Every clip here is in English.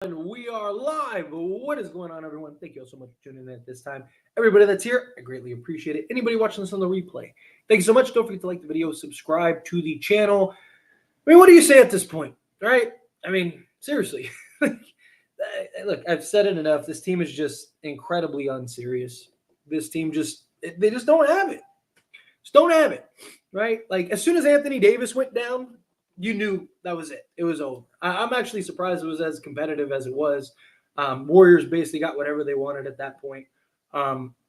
And we are live. What is going on, everyone? Thank you all so much for tuning in at this time. Everybody that's here, I greatly appreciate it. Anybody watching this on the replay, thank you so much. Don't forget to like the video, subscribe to the channel. I mean, what do you say at this point, right? I mean, seriously. Look, I've said it enough. This team is just incredibly unserious. This team they just don't have it. Just don't have it, right? Like, as soon as Anthony Davis went down, you knew that was it. It was over. I'm actually surprised it was as competitive as it was. Warriors basically got whatever they wanted at that point.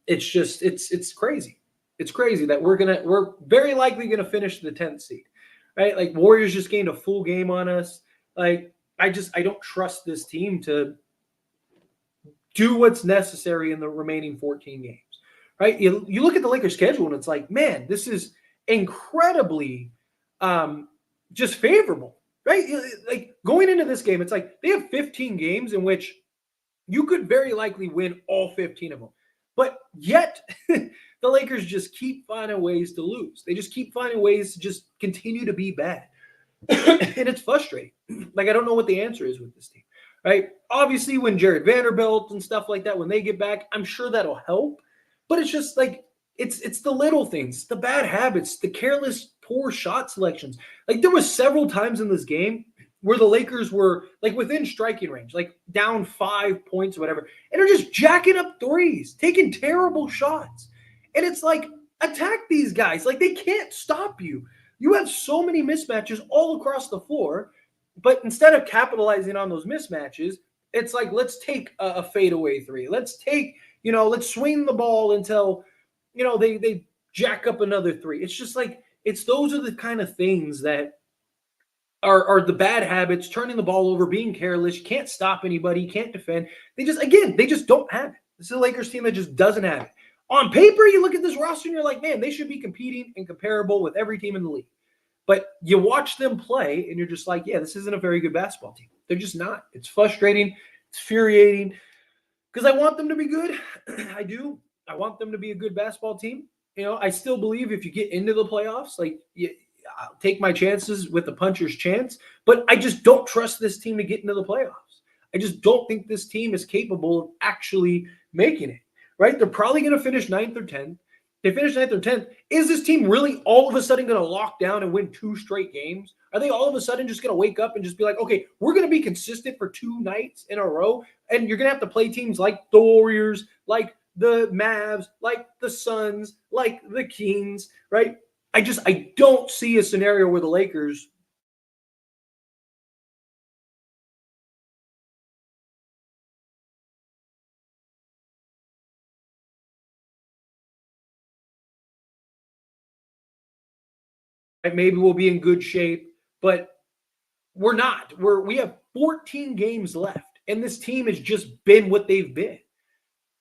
It's crazy. It's crazy that we're very likely gonna finish the 10th seed, right? Like, Warriors just gained a full game on us. Like, I don't trust this team to do what's necessary in the remaining 14 games, right? You look at the Lakers schedule and it's like, man, this is incredibly just favorable, right? Like, going into this game, it's like they have 15 games in which you could very likely win all 15 of them. But yet the Lakers just keep finding ways to lose. They just keep finding ways to just continue to be bad. And it's frustrating. Like, I don't know what the answer is with this team, right? Obviously, when Jared Vanderbilt and stuff like that, when they get back, I'm sure that'll help. But it's just like, it's the little things, the bad habits, the careless, poor shot selections. Like, there was several times in this game where the Lakers were like within striking range, like down 5 points or whatever, and they're just jacking up threes, taking terrible shots. And it's like, attack these guys. Like, they can't stop you. You have so many mismatches all across the floor, but instead of capitalizing on those mismatches, it's like, let's take a fadeaway three. Let's take, let's swing the ball until, they jack up another three. It's just like, those are the kind of things that are the bad habits, turning the ball over, being careless. You can't stop anybody, you can't defend. They just don't have it. This is a Lakers team that just doesn't have it. On paper, you look at this roster and you're like, man, they should be competing and comparable with every team in the league. But you watch them play and you're just like, yeah, this isn't a very good basketball team. They're just not. It's frustrating. It's infuriating because I want them to be good. I do. I want them to be a good basketball team. I still believe if you get into the playoffs, I'll take my chances with the puncher's chance, but I just don't trust this team to get into the playoffs. I just don't think this team is capable of actually making it, right? They're probably going to finish 9th or 10th. They finish 9th or 10th. Is this team really all of a sudden going to lock down and win 2 straight games? Are they all of a sudden just going to wake up and just be like, okay, we're going to be consistent for 2 nights in a row, and you're going to have to play teams like the Warriors, like the Mavs, like the Suns, like the Kings, right? I don't see a scenario where the Lakers maybe we'll be in good shape, but we're not. We have 14 games left, and this team has just been what they've been.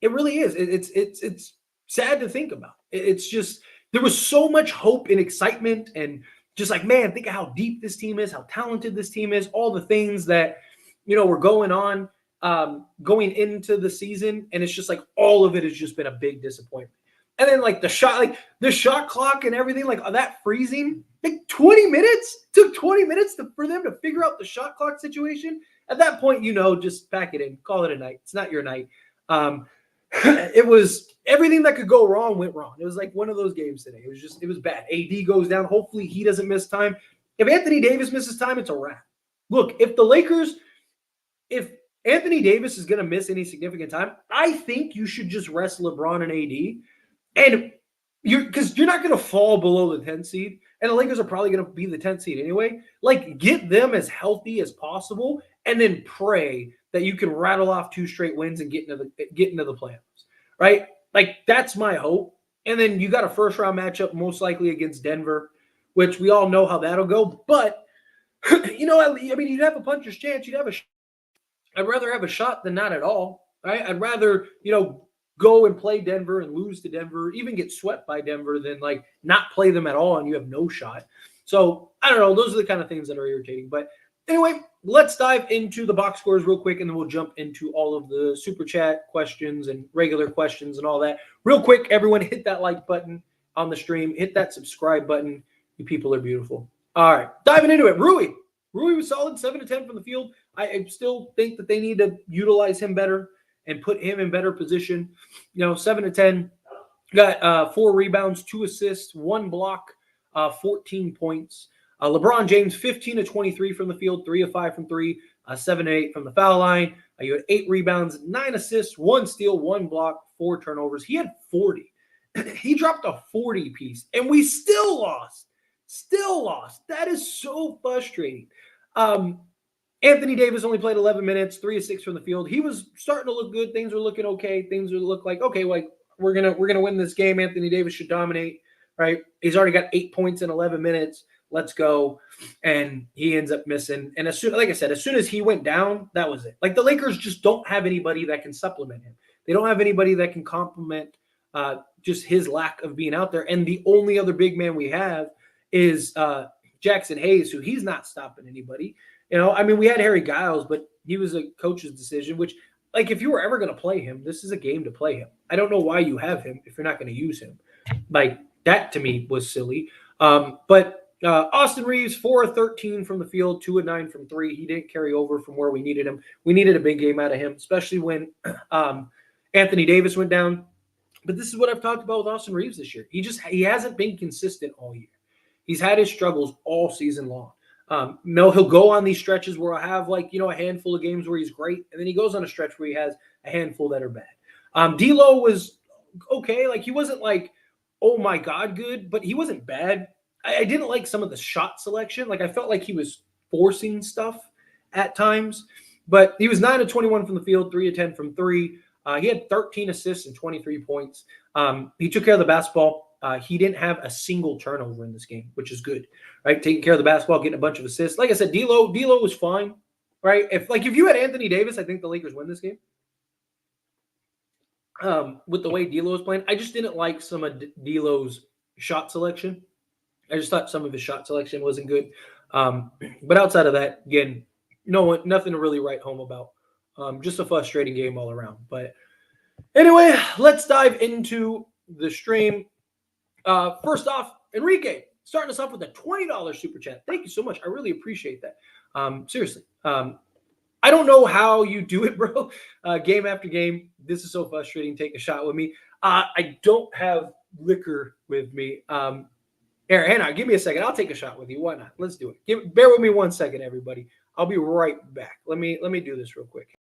It really is. It's sad to think about. It's just, there was so much hope and excitement and just like, man, think of how deep this team is, how talented this team is, all the things that, were going on going into the season. And it's just like, all of it has just been a big disappointment. And then like the shot clock and everything, like that freezing, like 20 minutes, took 20 minutes for them to figure out the shot clock situation. At that point, just pack it in, call it a night. It's not your night. It was everything that could go wrong went wrong. It was like one of those games today. It was bad. AD goes down. Hopefully he doesn't miss time. If Anthony Davis misses time, it's a wrap. Look, if Anthony Davis is going to miss any significant time, I think you should just rest LeBron and AD. And because you're not going to fall below the 10th seed, and the Lakers are probably going to be the 10th seed anyway. Like, get them as healthy as possible, and then pray that you can rattle off 2 straight wins and get into the playoffs, right? Like, that's my hope. And then you got a first round matchup most likely against Denver, which we all know how that'll go. But you'd have a puncher's chance. I'd rather have a shot than not at all, right? I'd rather go and play Denver and lose to Denver, even get swept by Denver, than like not play them at all and you have no shot. So I don't know. Those are the kind of things that are irritating. But anyway, let's dive into the box scores real quick, and then we'll jump into all of the super chat questions and regular questions and all that. Real quick, everyone, hit that like button on the stream. Hit that subscribe button. You people are beautiful. All right, diving into it. Rui, Rui was solid, 7 to 10 from the field. I still think that they need to utilize him better and put him in better position. 7 to 10. Got 4 rebounds, 2 assists, 1 block, 14 points. LeBron James, 15 to 23 from the field, 3 of 5 from 3, 7 to 8 from the foul line. You had 8 rebounds, 9 assists, 1 steal, 1 block, 4 turnovers. He had 40. He dropped a 40 piece, and we still lost. Still lost. That is so frustrating. Anthony Davis only played 11 minutes, 3 of 6 from the field. He was starting to look good. Things were looking okay. Things would look like, okay, like we're gonna win this game. Anthony Davis should dominate, right? He's already got 8 points in 11 minutes. Let's go. And he ends up missing. And like I said, as soon as he went down, that was it. Like the Lakers just don't have anybody that can supplement him. They don't have anybody that can complement just his lack of being out there. And the only other big man we have is Jackson Hayes, who he's not stopping anybody. We had Harry Giles, but he was a coach's decision, which, like, if you were ever going to play him, this is a game to play him. I don't know why you have him if you're not going to use him. Like, that to me was silly. But Austin Reaves, 4 of 13 from the field, 2 of 9 from 3. He didn't carry over from where we needed him. We needed a big game out of him, especially when Anthony Davis went down. But this is what I've talked about with Austin Reaves this year. He hasn't been consistent all year. He's had his struggles all season long. He'll go on these stretches where I'll have a handful of games where he's great, and then he goes on a stretch where he has a handful that are bad. D'Lo was okay. Like, he wasn't like, oh my God, good, but he wasn't bad. I didn't like some of the shot selection. Like, I felt like he was forcing stuff at times, but he was 9 of 21 from the field, 3 of 10 from 3. He had 13 assists and 23 points. He took care of the basketball. He didn't have a single turnover in this game, which is good, right? Taking care of the basketball, getting a bunch of assists. Like I said, D'Lo was fine, right? If you had Anthony Davis, I think the Lakers win this game. With the way D'Lo was playing, I just didn't like some of D'Lo's shot selection. I just thought some of his shot selection wasn't good. But outside of that, again, nothing to really write home about. Just a frustrating game all around. But anyway, let's dive into the stream. First off, Enrique, starting us off with a $20 super chat. Thank you so much. I really appreciate that. Seriously. I don't know how you do it, bro. Game after game. This is so frustrating. Take a shot with me. I don't have liquor with me. Here, hang on. Give me a second. I'll take a shot with you. Why not? Let's do it. Bear with me 1 second, everybody. I'll be right back. Let me do this real quick.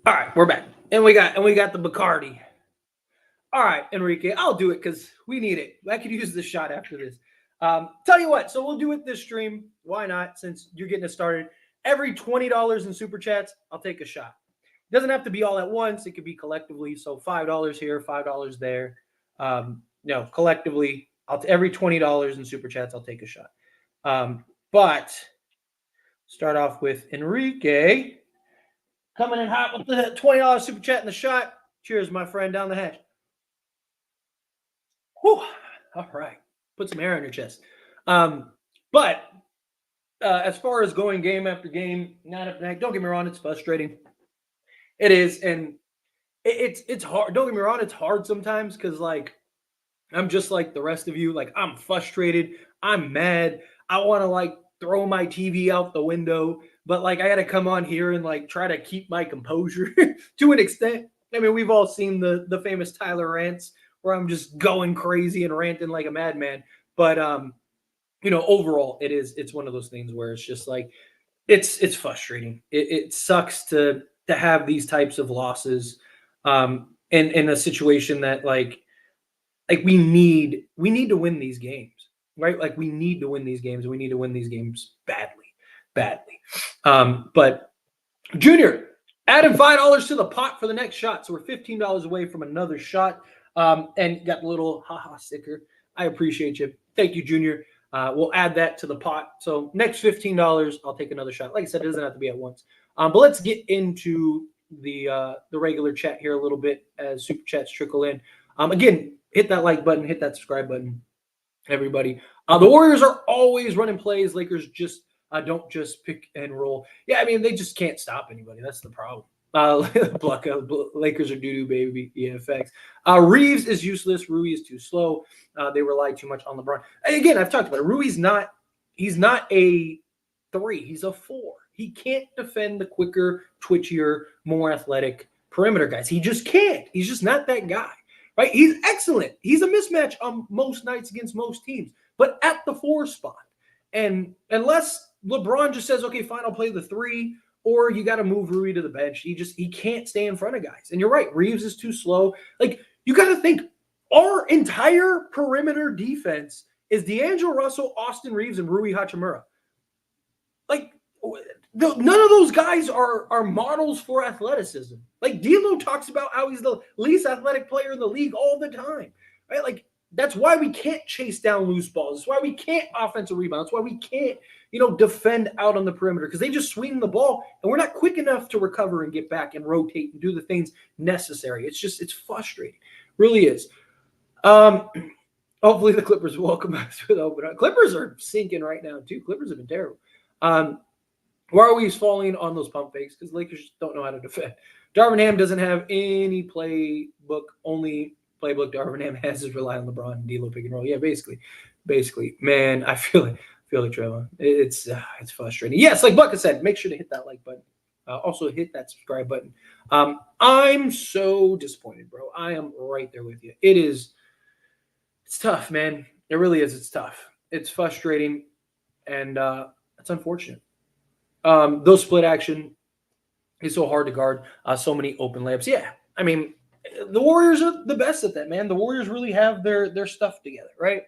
All right, we're back. And we got the Bacardi. All right, Enrique, I'll do it because we need it. I could use this shot after this. Tell you what, so we'll do it this stream. Why not? Since you're getting it started. Every $20 in super chats, I'll take a shot. It doesn't have to be all at once. It could be collectively. So $5 here, $5 there. Collectively, every $20 in super chats, I'll take a shot. But start off with Enrique coming in hot with the $20 super chat and the shot. Cheers, my friend, down the hatch. Whew. All right. Put some air on your chest. But as far as going game after game, night after night, don't get me wrong, it's frustrating. It is, and it's hard. Don't get me wrong, it's hard sometimes because, like, I'm just like the rest of you. Like, I'm frustrated. I'm mad. I want to, like, throw my TV out the window. But, like, I got to come on here and, like, try to keep my composure to an extent. I mean, we've all seen the famous Tyler rants where I'm just going crazy and ranting like a madman. But, overall, it's one of those things where it's just like, it's frustrating. It sucks to have these types of losses in a situation that, like, like we need to win these games, right? Like we need to win these games. We need to win these games badly. But Junior, adding $5 to the pot for the next shot. So we're $15 away from another shot. And got the little haha sticker. I appreciate you. Thank you, Junior. We'll add that to the pot. So next $15, I'll take another shot. Like I said, it doesn't have to be at once. But let's get into the regular chat here a little bit as super chats trickle in. Again, hit that like button, hit that subscribe button, everybody. The Warriors are always running plays. Lakers just don't just pick and roll. Yeah, I mean, they just can't stop anybody. That's the problem. Lakers are doo-doo, baby. Yeah, facts. Reaves is useless. Rui is too slow. They rely too much on LeBron. And again, I've talked about it. Rui's not – he's not a 3. He's a 4. He can't defend the quicker, twitchier, more athletic perimeter guys. He just can't. He's just not that guy. Right? He's excellent. He's a mismatch on most nights against most teams, but at the 4 spot. And unless LeBron just says, okay, fine, I'll play the 3, or you got to move Rui to the bench. He can't stay in front of guys. And you're right. Reaves is too slow. Like, you got to think our entire perimeter defense is D'Angelo Russell, Austin Reaves, and Rui Hachimura. Like, none of those guys are models for athleticism. Like, D'Lo talks about how he's the least athletic player in the league all the time, right? Like, that's why we can't chase down loose balls. That's why we can't offensive rebound. That's why we can't, defend out on the perimeter, because they just swing the ball and we're not quick enough to recover and get back and rotate and do the things necessary. It's frustrating. Really is. Hopefully the Clippers will welcome us with open. Clippers are sinking right now too. Clippers have been terrible. Why are we falling on those pump fakes? Because Lakers just don't know how to defend. Darvin Ham doesn't have any playbook. Only playbook Darvin Ham has is rely on LeBron and D'Lo pick and roll. Yeah, basically. Man, I feel it, Trevor. It's frustrating. Yes, like Bucket said, make sure to hit that like button. Also hit that subscribe button. I'm so disappointed, bro. I am right there with you. It's tough, man. It really is. It's tough. It's frustrating, and it's unfortunate. Those split action is so hard to guard. So many open layups. Yeah, I mean, the Warriors are the best at that, man. The Warriors really have their stuff together, right?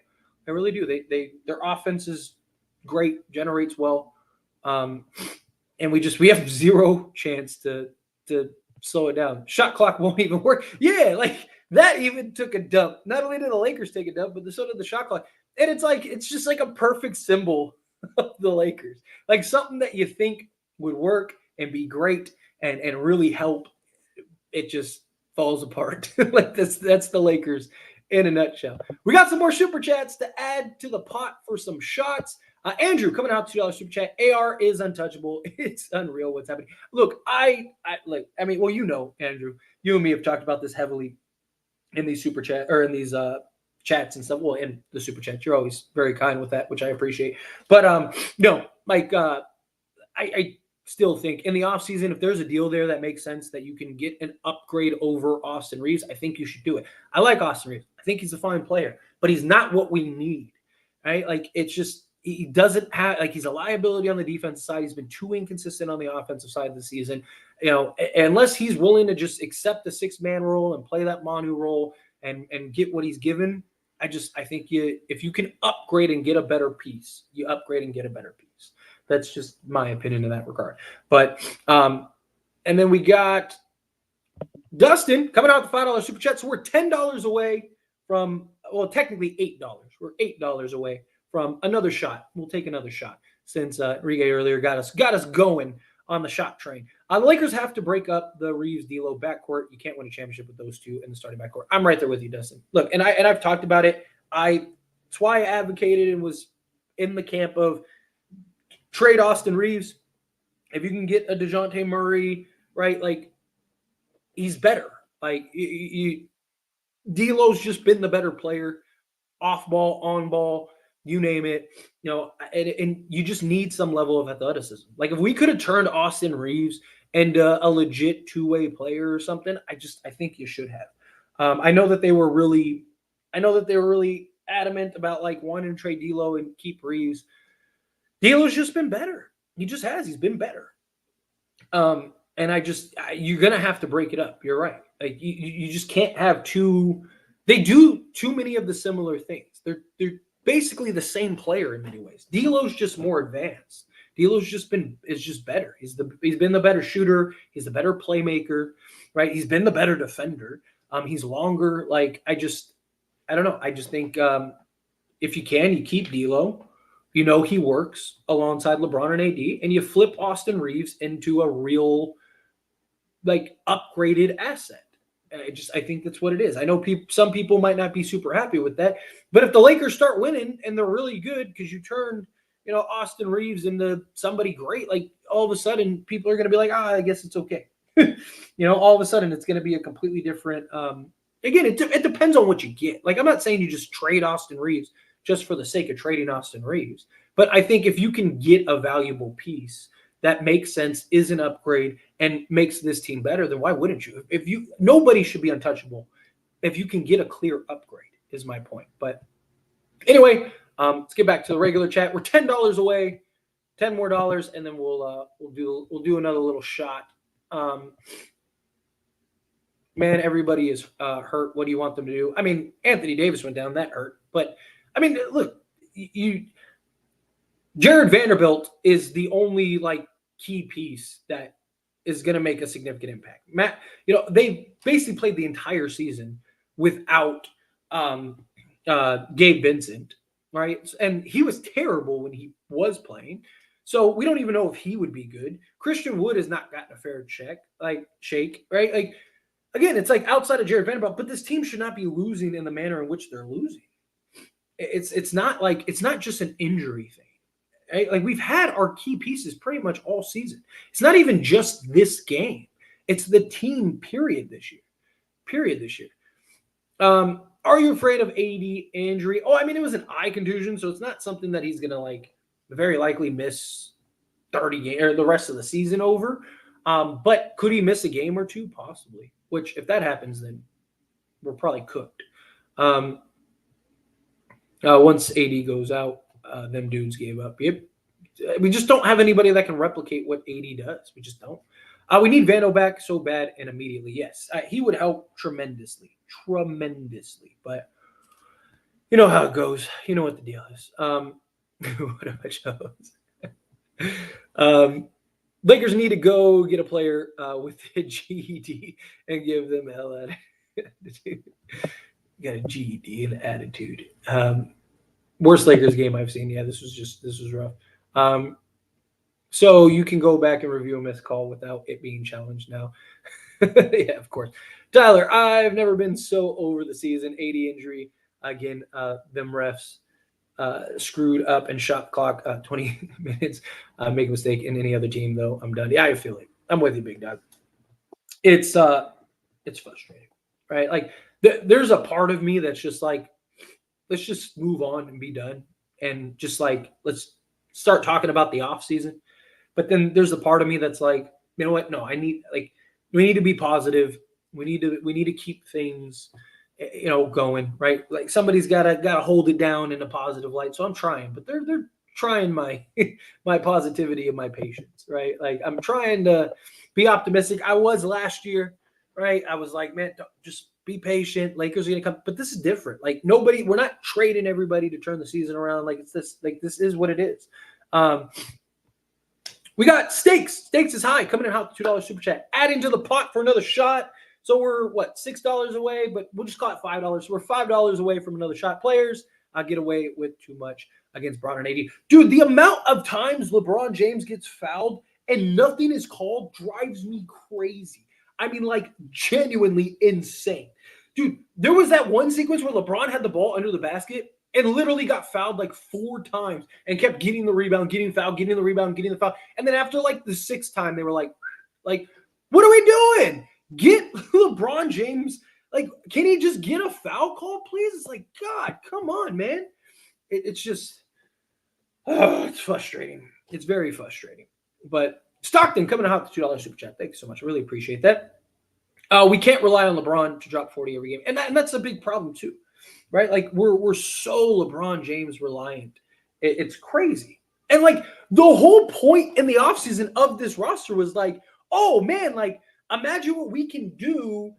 They really do. Their offense is great, generates well, and we have zero chance to slow it down. Shot clock won't even work. Yeah, like that even took a dump. Not only did the Lakers take a dump, but so did the shot clock. And it's just like a perfect symbol of the Lakers, like something that you think would work and be great and really help. It just falls apart. Like that's the Lakers in a nutshell. We got some more super chats to add to the pot for some shots. Andrew coming out $2 super chat. AR is untouchable. It's unreal what's happening. Look, Andrew, you and me have talked about this heavily in these super chat or in these chats and stuff. Well, in the super chat, you're always very kind with that, which I appreciate. But I still think in the offseason, if there's a deal there that makes sense that you can get an upgrade over Austin Reaves, I think you should do it. I like Austin Reaves. I think he's a fine player, but he's not what we need, right? Like, it's just he doesn't have, like, he's a liability on the defensive side. He's been too inconsistent on the offensive side of the season. Unless he's willing to just accept the 6-man role and play that Manu role and get what he's given, I think if you can upgrade and get a better piece, you upgrade and get a better piece. That's just my opinion in that regard. But and then we got Dustin coming out with the $5 super chat. So we're $10 away from, well, technically $8. We're $8 away from another shot. We'll take another shot since Rigue earlier got us going on the shot train. The Lakers have to break up the Reaves D'Lo backcourt. You can't win a championship with those two in the starting backcourt. I'm right there with you, Dustin. Look, and I've talked about it. That's why I advocated and was in the camp of trade Austin Reaves. If you can get a DeJounte Murray, right, like, he's better. Like, D'Lo's just been the better player, off ball, on ball, you name it. And you just need some level of athleticism. Like, if we could have turned Austin Reaves into a legit two-way player or something, I think you should have. I know that they were really adamant about, like, wanting to trade D'Lo and keep Reaves. D'Lo's just been better. He just has. He's been better. And you're going to have to break it up. You're right. Like, you just can't have two. They do too many of the similar things. They're basically the same player in many ways. D'Lo's just more advanced. D'Lo's is just better. He's been the better shooter. He's the better playmaker, right? He's been the better defender. He's longer. Like I don't know. I just think if you can, you keep D'Lo. You know he works alongside LeBron and AD, and you flip Austin Reaves into a real, like, upgraded asset. I think that's what it is. I know some people might not be super happy with that, but if the Lakers start winning and they're really good because you turned, Austin Reaves into somebody great, like all of a sudden people are going to be like, I guess it's okay. All of a sudden it's going to be a completely different. Again, it depends on what you get. Like I'm not saying you just trade Austin Reaves just for the sake of trading Austin Reaves, but I think if you can get a valuable piece that makes sense, is an upgrade, and makes this team better, then why wouldn't you? Nobody should be untouchable if you can get a clear upgrade, is my point. But anyway, let's get back to the regular chat. We're $10 away, $10 more, and then we'll do another little shot. Man, everybody is hurt. What do you want them to do? I mean, Anthony Davis went down, that hurt. But I mean, look, Jared Vanderbilt is the only key piece that is going to make a significant impact. Matt, they basically played the entire season without Gabe Vincent, right? And he was terrible when he was playing. So we don't even know if he would be good. Christian Wood has not gotten a fair shake, right? Like, again, it's like outside of Jared Vanderbilt, but this team should not be losing in the manner in which they're losing. It's not just an injury thing. Right? Like we've had our key pieces pretty much all season. It's not even just this game. It's the team period this year. Are you afraid of AD injury? Oh, I mean, it was an eye contusion, so it's not something that he's going to very likely miss 30 games or the rest of the season over. But could he miss a game or two? Possibly. Which, if that happens, then we're probably cooked. Once AD goes out, them dudes gave up. Yep. We just don't have anybody that can replicate what AD does. We just don't. We need Vando back so bad and immediately. Yes, he would help tremendously. But you know how it goes. You know what the deal is. What am I chose? Lakers need to go get a player with a GED and give them hell out of attitude. Got a GED and attitude. Worst Lakers game I've seen. Yeah, this was rough. So you can go back and review a missed call without it being challenged now. Yeah, of course. Tyler, I've never been so over the season. 80 injury. Again, them refs screwed up and shot clock 20 minutes. Make a mistake in any other team, though. I'm done. Yeah, I feel it. I'm with you, big dog. It's frustrating, right? Like there's a part of me that's just like, let's just move on and be done. And just let's start talking about the offseason. But then there's a part of me that's like, you know what? No, we need to be positive. We need to keep things, going, right? Like somebody's gotta hold it down in a positive light. So I'm trying, but they're trying my my positivity and my patience, right? Like I'm trying to be optimistic. I was last year, right? I was like, man, just be patient. Lakers are gonna come, but this is different. Like we're not trading everybody to turn the season around. This is what it is. We got Stakes. Stakes is high, coming in hot, $2 super chat. Adding to the pot for another shot. So we're $6 away, but we'll just call it $5. So we're $5 away from another shot. Players get away with too much against Bron and AD. Dude, the amount of times LeBron James gets fouled and nothing is called drives me crazy. I mean, genuinely insane. Dude, there was that one sequence where LeBron had the ball under the basket and literally got fouled 4 times and kept getting the rebound, getting fouled, getting the rebound, getting the foul. And then after the 6th time, they were like, what are we doing? Get LeBron James. Can he just get a foul call, please? It's God, come on, man. It's just, it's frustrating. It's very frustrating. But Stockton coming out with the $2 super chat. Thank you so much. I really appreciate that. We can't rely on LeBron to drop 40 every game. And that's a big problem too, right? We're so LeBron James reliant. It's crazy. And the whole point in the offseason of this roster was oh man, imagine what we can do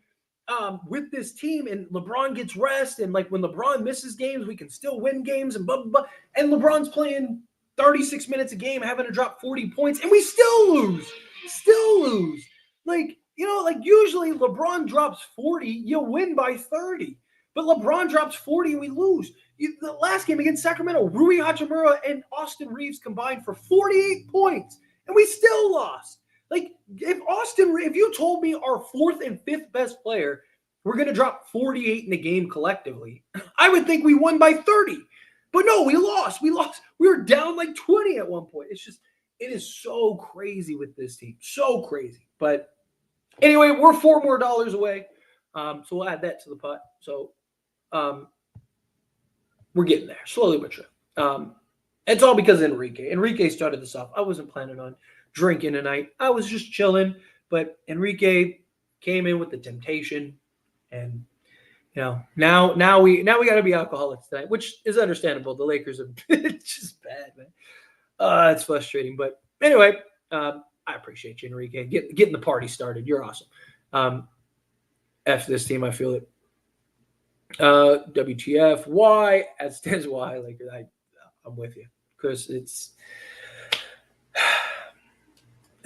with this team, and LeBron gets rest, and like when LeBron misses games, we can still win games, and blah, blah, blah. And LeBron's playing 36 minutes a game, having to drop 40 points, and we still lose. Like, like usually LeBron drops 40, you win by 30. But LeBron drops 40 and we lose. The last game against Sacramento, Rui Hachimura and Austin Reaves combined for 48 points, and we still lost. Like, if you told me our fourth and fifth best player were going to drop 48 in a game collectively, I would think we won by 30. But no, we lost. We were down like 20 at one point. It is so crazy with this team. So crazy. But anyway, we're $4 more away. So we'll add that to the pot. So we're getting there slowly but sure. It's all because of Enrique. Enrique started this off. I wasn't planning on drinking tonight. I was just chilling, but Enrique came in with the temptation, and now we got to be alcoholics tonight, which is understandable. The Lakers have been just bad, man. It's frustrating, but anyway, I appreciate you, Enrique, getting the party started. You're awesome. F this team, I feel it. WTF? Why? As stands why? Lakers. I'm with you, Chris. It's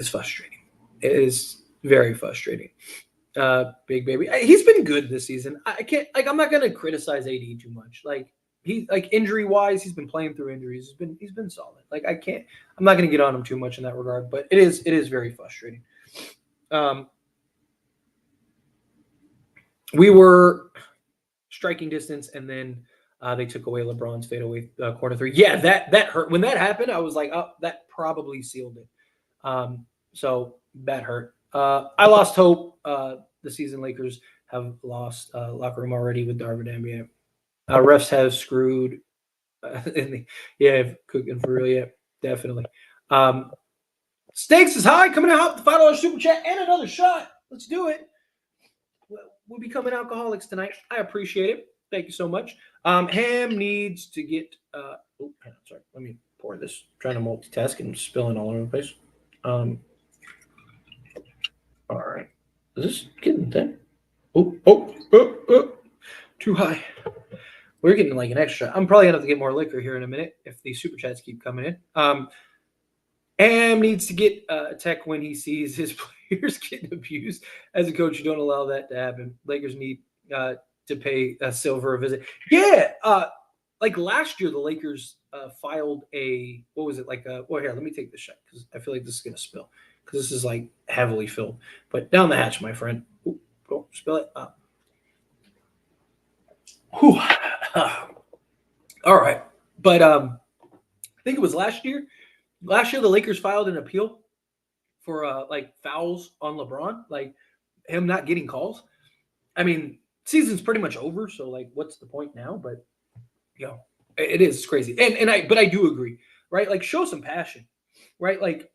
frustrating. It is very frustrating. Big baby. He's been good this season. I'm not gonna criticize AD too much. Injury wise, he's been playing through injuries. He's been solid. I'm not gonna get on him too much in that regard, but it is very frustrating. We were striking distance, and then they took away LeBron's fadeaway corner three. Yeah, that hurt. When that happened, I was like, oh, that probably sealed it. So that hurt. I lost hope. The season Lakers have lost locker room already with Darvin Ham. Refs have screwed. Cooking for real. Yeah, definitely. Stakes is high. Coming out with the $5 super chat and another shot. Let's do it. We'll be becoming alcoholics tonight. I appreciate it. Thank you so much. Ham needs to get. Sorry. Let me pour this. I'm trying to multitask and spilling all over the place. All right. Is this getting thin? Oh. Too high. We're getting like an extra. I'm probably going to have to get more liquor here in a minute if these super chats keep coming in. Ham needs to get a tech when he sees his players getting abused. As a coach, you don't allow that to happen. Lakers need to pay Silver a visit. Yeah. Like last year, the Lakers filed a, what was it? Here, let me take this shot because I feel like this is going to spill because this is like heavily filled. But down the hatch, my friend. Ooh, don't spill it. All right. But I think it was last year. Last year, the Lakers filed an appeal for fouls on LeBron, like him not getting calls. I mean, season's pretty much over, so what's the point now? But it is crazy. But I do agree, right? Like, show some passion, right? Like,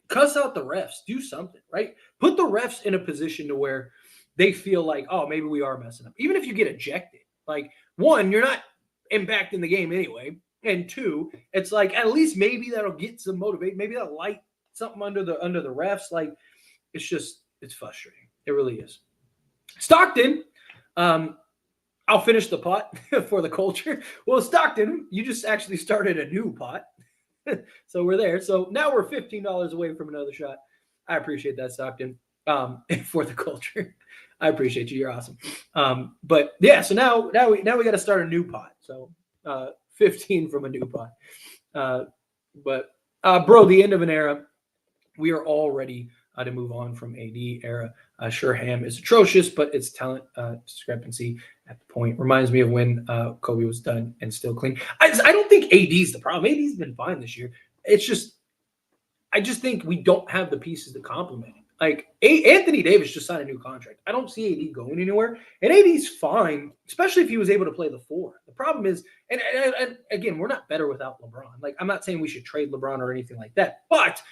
cuss out the refs, do something, right? Put the refs in a position to where they feel like, oh, maybe we are messing up. Even if you get ejected, one, you're not impacting the game anyway. And two, it's at least maybe that'll get some motivation. Maybe that'll light something under the refs. It's frustrating. It really is. Stockton, I'll finish the pot for the culture. Well, Stockton, you just actually started a new pot. So we're there. So now we're $15 away from another shot. I appreciate that, Stockton. For the culture. I appreciate you. You're awesome. But yeah, so now we got to start a new pot. So 15 from a new pot. But the end of an era. We are all ready to move on from AD era. Sure, Ham is atrocious, but it's talent discrepancy at the point. Reminds me of when Kobe was done and still clean. I don't think AD's the problem. AD's been fine this year. I just think we don't have the pieces to complement it. Anthony Davis just signed a new contract. I don't see AD going anywhere. And AD's fine, especially if he was able to play the four. The problem is, and again, we're not better without LeBron. I'm not saying we should trade LeBron or anything like that. But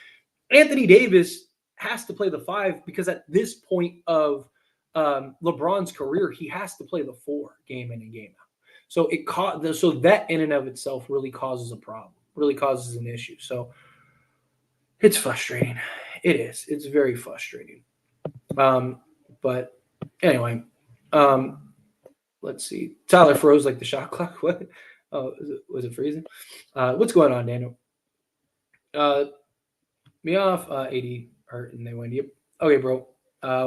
Anthony Davis has to play the five because at this point of LeBron's career, he has to play the four game in and game out. So so that in and of itself really causes a problem, really causes an issue. So it's frustrating. It is. It's very frustrating. But Anyway, let's see. Tyler froze like the shot clock. What? Oh, was it freezing? What's going on, Daniel? Uh, me off. 80 hurt and they win. Yep. Okay, bro.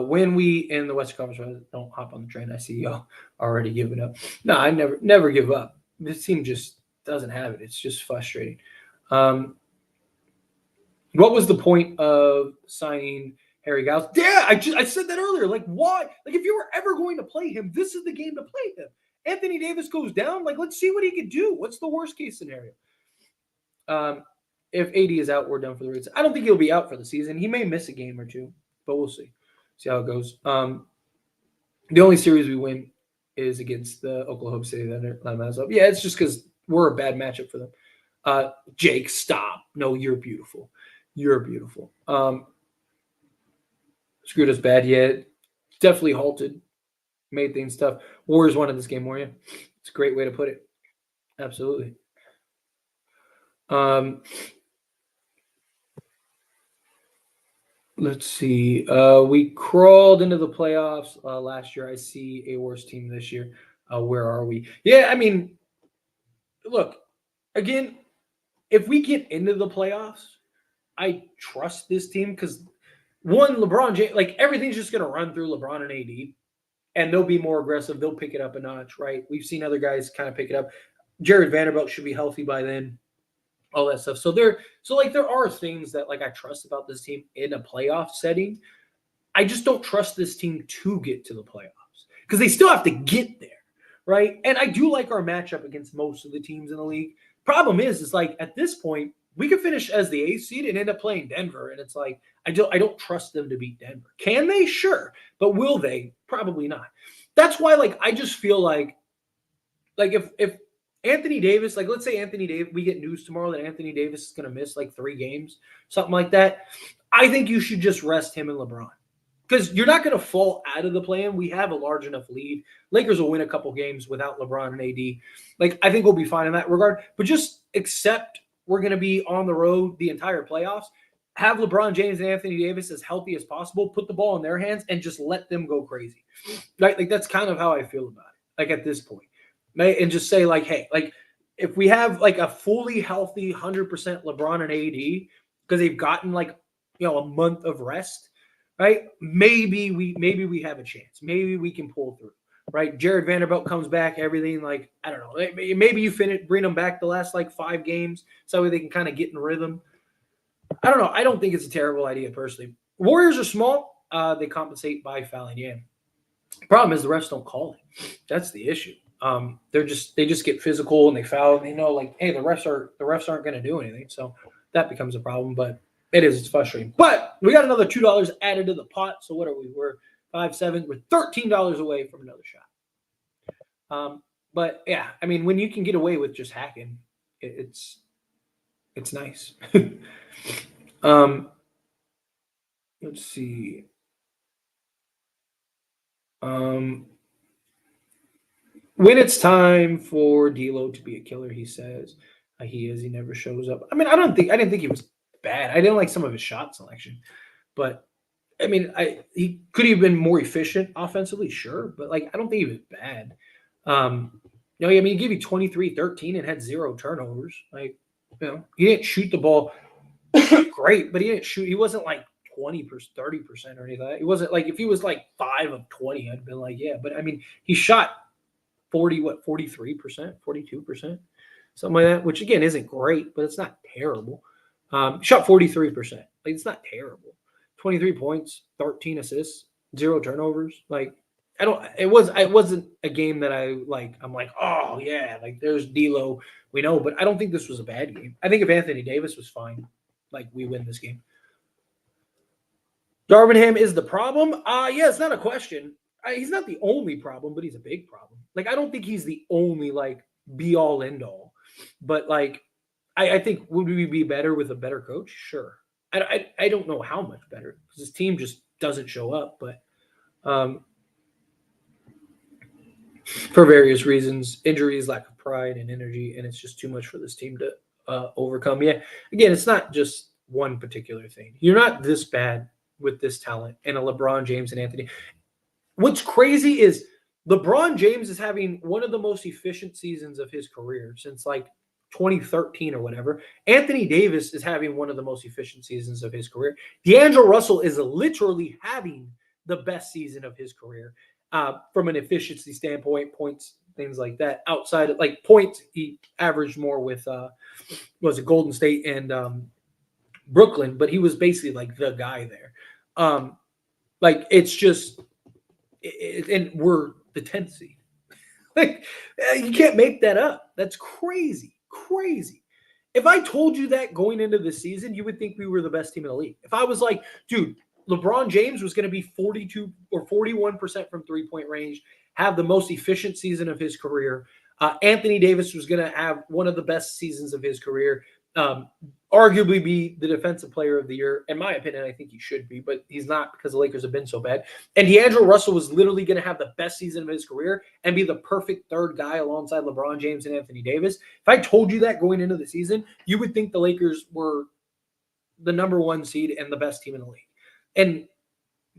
When we in the Western Conference, don't hop on the train. I see y'all already giving up. No, I never give up. This team just doesn't have it. It's just frustrating. Um, what was the point of signing Harry Giles? Yeah, I said that earlier. Like, why? Like, if you were ever going to play him, this is the game to play him. Anthony Davis goes down. Like, let's see what he could do. What's the worst case scenario? If AD is out, we're done for the Reds. I don't think he'll be out for the season. He may miss a game or two, but we'll see. See how it goes. The only series we win is against the Oklahoma City Thunder. Yeah, it's just because we're a bad matchup for them. Jake, stop. No, you're beautiful. You're beautiful. Screwed us bad yet. Definitely halted. Made things tough. Warriors wanted this game more, yeah. It's a great way to put it. Absolutely. Let's see. We crawled into the playoffs last year. I see a worse team this year. Where are we? Yeah, I mean, look, again, if we get into the playoffs, I trust this team because one, LeBron James, like everything's just going to run through LeBron and AD, and they'll be more aggressive. They'll pick it up a notch, right? We've seen other guys kind of pick it up. Jared Vanderbilt should be healthy by then. All that stuff. So there are things that like I trust about this team in a playoff setting. I just don't trust this team to get to the playoffs because they still have to get there, right? And I do like our matchup against most of the teams in the league. Problem is like at this point we could finish as the 8th seed and end up playing Denver, and it's like I don't trust them to beat Denver. Can they? Sure, but will they? Probably not. That's why like I just feel like if Anthony Davis, like let's say Anthony Davis, we get news tomorrow that Anthony Davis is going to miss like 3 games, something like that. I think you should just rest him and LeBron because you're not going to fall out of the play-in. We have a large enough lead. Lakers will win a couple games without LeBron and AD. Like I think we'll be fine in that regard. But just accept we're going to be on the road the entire playoffs. Have LeBron James and Anthony Davis as healthy as possible. Put the ball in their hands and just let them go crazy. Right? Like that's kind of how I feel about it. Like at this point. And just say like, hey, like if we have like a fully healthy 100% LeBron and AD because they've gotten like a month of rest, right? Maybe we have a chance. Maybe we can pull through, right? Jared Vanderbilt comes back, everything like I don't know. Maybe you bring them back the last like 5 games so they can kind of get in rhythm. I don't know. I don't think it's a terrible idea personally. Warriors are small. They compensate by fouling. Yeah. Problem is the refs don't call it. That's the issue. They just get physical and they foul and they know like, hey, the refs aren't going to do anything. So that becomes a problem, but it's frustrating. But we got another $2 added to the pot. So what are we? We're 5-7. We're $13 away from another shot. But yeah, I mean, when you can get away with just hacking, it's nice. Let's see. When it's time for D'Lo to be a killer, he says he is. He never shows up. I mean, I didn't think he was bad. I didn't like some of his shot selection, but I mean, he could have been more efficient offensively, sure, but like I don't think he was bad. I mean, he gave you 23, 13 and had 0 turnovers. Like, he didn't shoot the ball great, but he didn't shoot. He wasn't like 20%, 30% or anything. It wasn't like if he was like 5 of 20, I'd been like, yeah. But I mean, he shot 43%, 42%, something like that, which again isn't great, but it's not terrible. Shot 43%. Like it's not terrible. 23 points, 13 assists, 0 turnovers. Like it wasn't a game that I'm like, oh yeah, like there's D'Lo, we know, but I don't think this was a bad game. I think if Anthony Davis was fine, like we win this game. Darvinham is the problem. Yeah, it's not a question. He's not the only problem, but he's a big problem. Like, I don't think he's the only, like, be-all, end-all. But, like, I think would we be better with a better coach? Sure. I don't know how much better because his team just doesn't show up. But for various reasons, injuries, lack of pride and energy, and it's just too much for this team to overcome. Yeah, again, it's not just one particular thing. You're not this bad with this talent and a LeBron James and Anthony. What's crazy is LeBron James is having one of the most efficient seasons of his career since like 2013 or whatever. Anthony Davis is having one of the most efficient seasons of his career. D'Angelo Russell is literally having the best season of his career from an efficiency standpoint, points, things like that. Outside of like points, he averaged more with was it Golden State and Brooklyn, but he was basically like the guy there. Like it's just, and we're the 10th seed. Like you can't make that up. That's crazy, crazy. If I told you that going into the season, you would think we were the best team in the league. If I was like, dude, LeBron James was going to be 42 or 41% from 3-point range, have the most efficient season of his career. Anthony Davis was going to have one of the best seasons of his career. Arguably be the defensive player of the year. In my opinion, I think he should be, but he's not because the Lakers have been so bad. And D'Angelo Russell was literally going to have the best season of his career and be the perfect third guy alongside LeBron James and Anthony Davis. If I told you that going into the season, you would think the Lakers were the number 1 seed and the best team in the league. And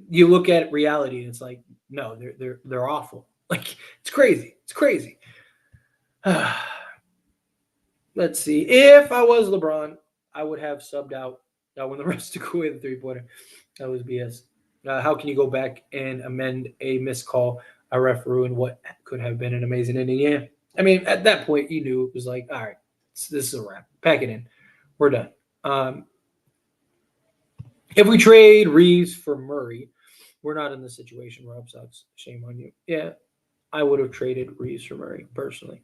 you look at reality and it's like, no, they're awful. Like it's crazy. It's crazy. Let's see. If I was LeBron, I would have subbed out when the refs took away the 3-pointer. That was BS. How can you go back and amend a missed call, a ref ruined what could have been an amazing ending? Yeah. I mean, at that point, you knew it was like, all right, this is a wrap. Pack it in. We're done. If we trade Reaves for Murray, we're not in the situation. Rob sucks. Shame on you. Yeah, I would have traded Reaves for Murray personally.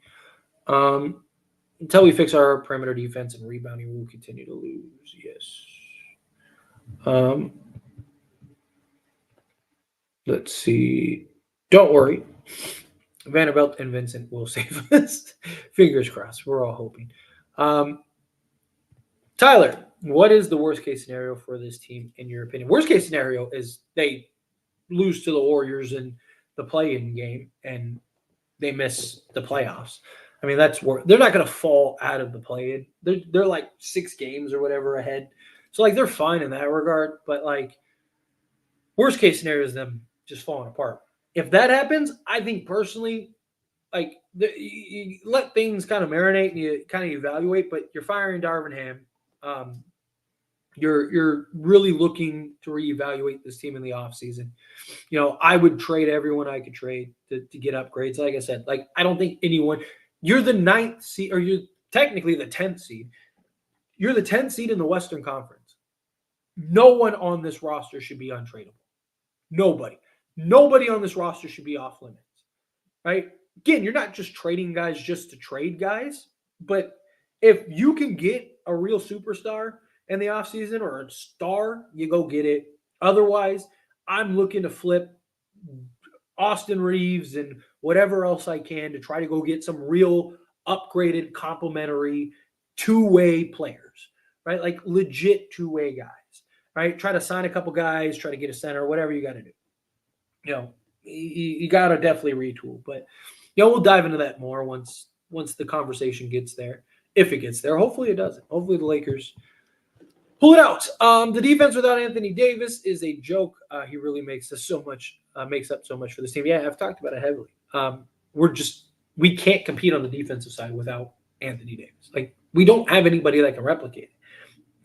Until we fix our perimeter defense and rebounding, we will continue to lose. Yes. Let's see. Don't worry. Vanderbilt and Vincent will save us. Fingers crossed. We're all hoping. Tyler, what is the worst case scenario for this team in your opinion? Worst case scenario is they lose to the Warriors in the play-in game and they miss the playoffs. I mean, that's where they're not going to fall out of the play-in. They're like 6 games or whatever ahead. So, like, they're fine in that regard. But, like, worst case scenario is them just falling apart. If that happens, I think personally, like, you let things kind of marinate and you kind of evaluate, but you're firing Darvin Ham. You're really looking to reevaluate this team in the offseason. You know, I would trade everyone I could trade to get upgrades. Like I said, like, I don't think anyone – you're the 9th seed, or you're technically the 10th seed. You're the 10th seed in the Western Conference. No one on this roster should be untradeable. Nobody on this roster should be off limits, right? Again, you're not just trading guys just to trade guys, but if you can get a real superstar in the offseason or a star, you go get it. Otherwise, I'm looking to flip Austin Reaves and whatever else I can to try to go get some real upgraded, complementary, two-way players, right? Like legit two-way guys, right? Try to sign a couple guys, try to get a center, whatever you got to do. You know, you got to definitely retool. But, you know, we'll dive into that more once the conversation gets there, if it gets there. Hopefully it doesn't. Hopefully the Lakers pull it out. The defense without Anthony Davis is a joke. He really makes up so much for this team. Yeah, I've talked about it heavily. We can't compete on the defensive side without Anthony Davis. Like, we don't have anybody that can replicate it.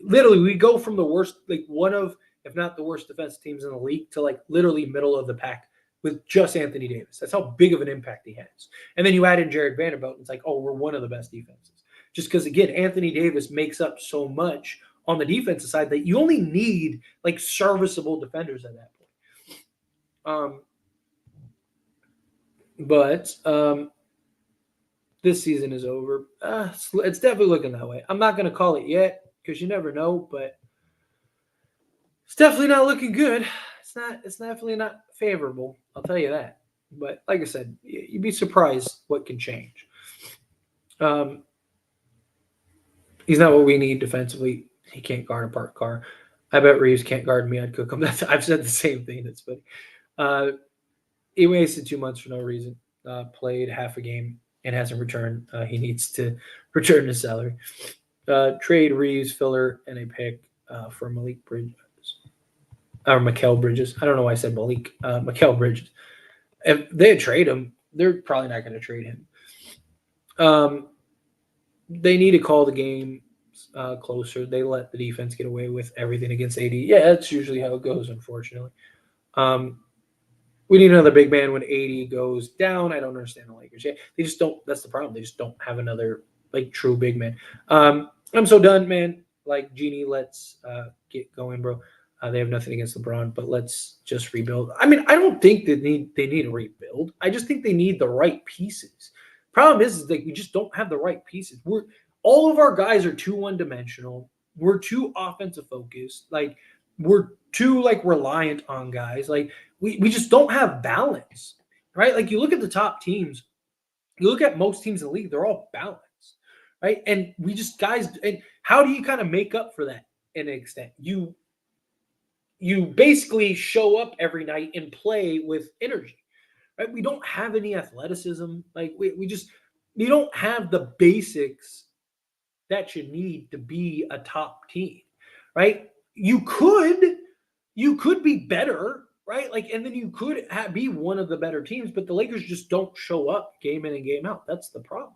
Literally, we go from the worst, like one of, if not the worst defensive teams in the league to like literally middle of the pack with just Anthony Davis. That's how big of an impact he has. And then you add in Jared Vanderbilt, and it's like, oh, we're one of the best defenses. Just because, again, Anthony Davis makes up so much on the defensive side that you only need like serviceable defenders at that point. But this season is over. It's definitely looking that way. I'm not going to call it yet because you never know, but it's definitely not looking good. It's definitely not favorable. I'll tell you that. But like I said, you'd be surprised what can change. He's not what we need defensively. He can't guard a parked car. I bet Reaves can't guard me. I'd cook him. I've said the same thing. That's funny. He wasted 2 months for no reason. Played half a game and hasn't returned. He needs to return his salary. Trade Reaves, filler, and a pick for Malik Bridges. Or Mikal Bridges. I don't know why I said Malik. Mikal Bridges. If they trade him, they're probably not going to trade him. They need to call the game closer. They let the defense get away with everything against AD. Yeah, that's usually how it goes, unfortunately. We need another big man when AD goes down. I don't understand the Lakers. Yeah, they just don't. That's the problem. They just don't have another like true big man. I'm so done, man. Like Genie, let's get going, bro. They have nothing against LeBron, but let's just rebuild. I mean, I don't think they need a rebuild. I just think they need the right pieces. Problem is like we just don't have the right pieces. We're all of our guys are too one dimensional. We're too offensive focused. Like we're too like reliant on guys. Like we just don't have balance, right? Like you look at the top teams, you look at most teams in the league, they're all balanced, right? And we just guys, and how do you kind of make up for that in an extent? You basically show up every night and play with energy, right? We don't have any athleticism. Like we just you don't have the basics that you need to be a top team, right? You could be better, right? Like, and then you could be one of the better teams, but the Lakers just don't show up game in and game out. That's the problem.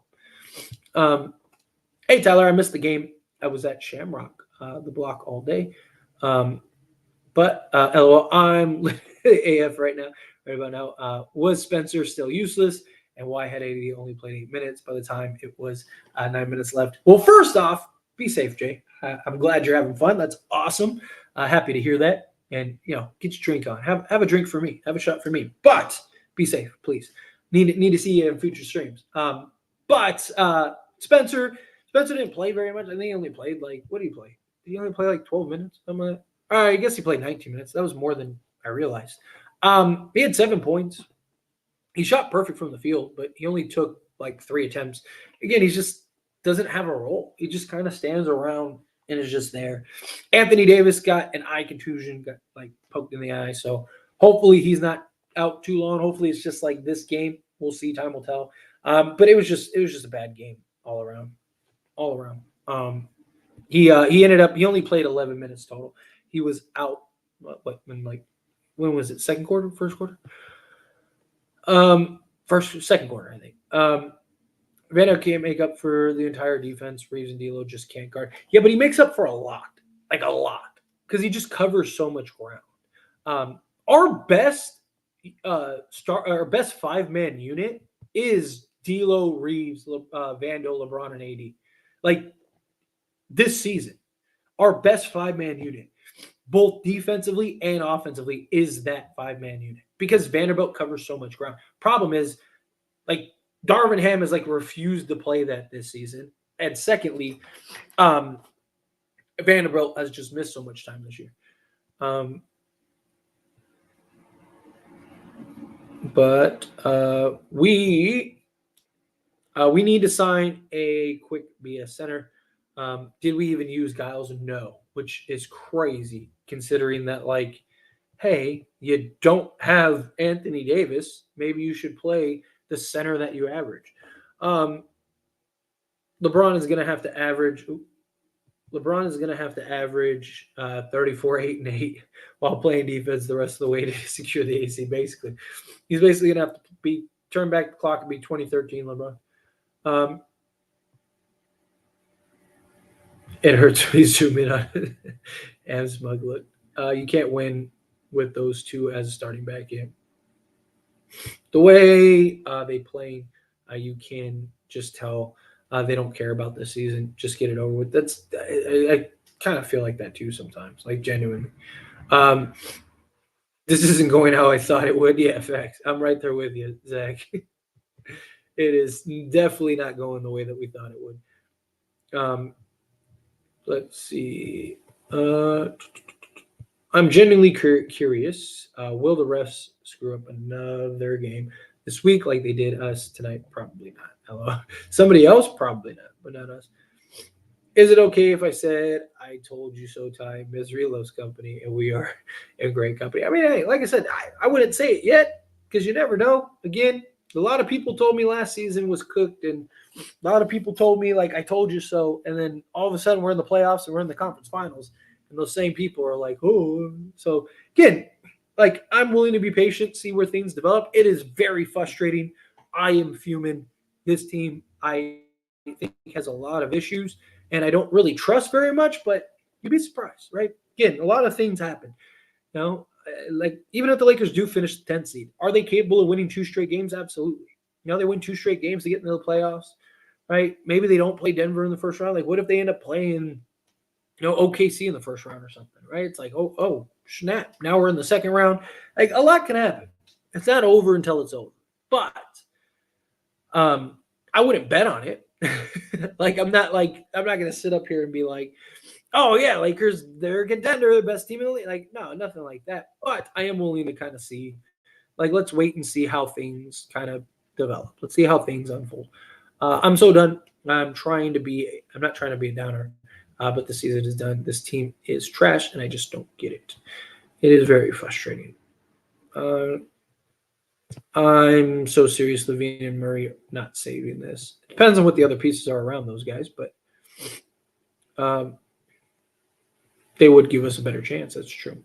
Hey Tyler, I missed the game. I was at Shamrock, the block all day. But LOL, I'm AF right now. Right about now. Was Spencer still useless? And why had AD only played 8 minutes by the time it was 9 minutes left? Well, first off, be safe, Jay. I'm glad you're having fun. That's awesome. Happy to hear that. And get your drink on. Have a drink for me. Have a shot for me. But be safe, please. Need to see you in future streams. But Spencer didn't play very much. I think he only played what did he play? Did he only play 12 minutes? Something like that? I guess he played 19 minutes. That was more than I realized. He had 7 points. He shot perfect from the field, but he only took 3 attempts. Again, he just doesn't have a role. He just kind of stands around and is just there. Anthony Davis got an eye contusion, got poked in the eye. So hopefully he's not out too long. Hopefully it's just this game. We'll see. Time will tell. But it was just a bad game all around. He only played 11 minutes total. He was out. When was it? Second quarter? First quarter? Second quarter, I think. Vanderbilt can't make up for the entire defense. Reaves and D'Lo just can't guard. Yeah, but he makes up for a lot, because he just covers so much ground. Our best our best 5-man unit is D'Lo, Reaves, Vando, LeBron, and AD. This season, our best 5-man unit, both defensively and offensively, is that 5-man unit because Vanderbilt covers so much ground. Problem is, Darvin Ham has refused to play that this season, and secondly, Vanderbilt has just missed so much time this year. But we need to sign a quick BS center. Did we even use Giles? No, which is crazy considering that, hey, you don't have Anthony Davis. Maybe you should play the center that you average. LeBron is going to have to average. LeBron is going to have to average 34, 8, and 8 while playing defense the rest of the way to secure the AC. Basically, he's basically going to have to turn back the clock and be 2013 LeBron. It hurts when you zoom in on it. And smug look. You can't win with those two as a starting back end. The way they play, you can just tell they don't care about this season. Just get it over with. I kind of feel like that too sometimes, genuinely. This isn't going how I thought it would. Yeah, facts. I'm right there with you, Zach. It is definitely not going the way that we thought it would. Let's see. I'm genuinely curious. Will the refs screw up another game this week like they did us tonight? Probably not. Hello. Somebody else? Probably not, but not us. Is it okay if I said, I told you so, Ty? Misery loves company, and we are in great company. I mean, hey, like I said, I wouldn't say it yet because you never know. Again, a lot of people told me last season was cooked, and a lot of people told me, I told you so. And then all of a sudden we're in the playoffs and we're in the conference finals. And those same people are like, oh. So, again, like, I'm willing to be patient, see where things develop. It is very frustrating. I am fuming. This team, I think, has a lot of issues, and I don't really trust very much, but you'd be surprised, right? Again, a lot of things happen. You know, like, even if the Lakers do finish the 10th seed, are they capable of winning 2 straight games? Absolutely. You know, they win 2 straight games to get into the playoffs, right? Maybe they don't play Denver in the first round. Like, what if they end up playing, OKC in the first round or something, right? It's like, oh, snap. Now we're in the second round. Like, a lot can happen. It's not over until it's over. But I wouldn't bet on it. I'm not gonna sit up here and be like, oh yeah, Lakers, they're a contender, the best team in the league. Like, no, nothing like that. But I am willing to kind of see, like, let's wait and see how things kind of develop. Let's see how things unfold. I'm so done. I'm not trying to be a downer, but the season is done. This team is trash, and I just don't get it. It is very frustrating. I'm so serious. Levine and Murray not saving this. It depends on what the other pieces are around those guys, but they would give us a better chance. That's true.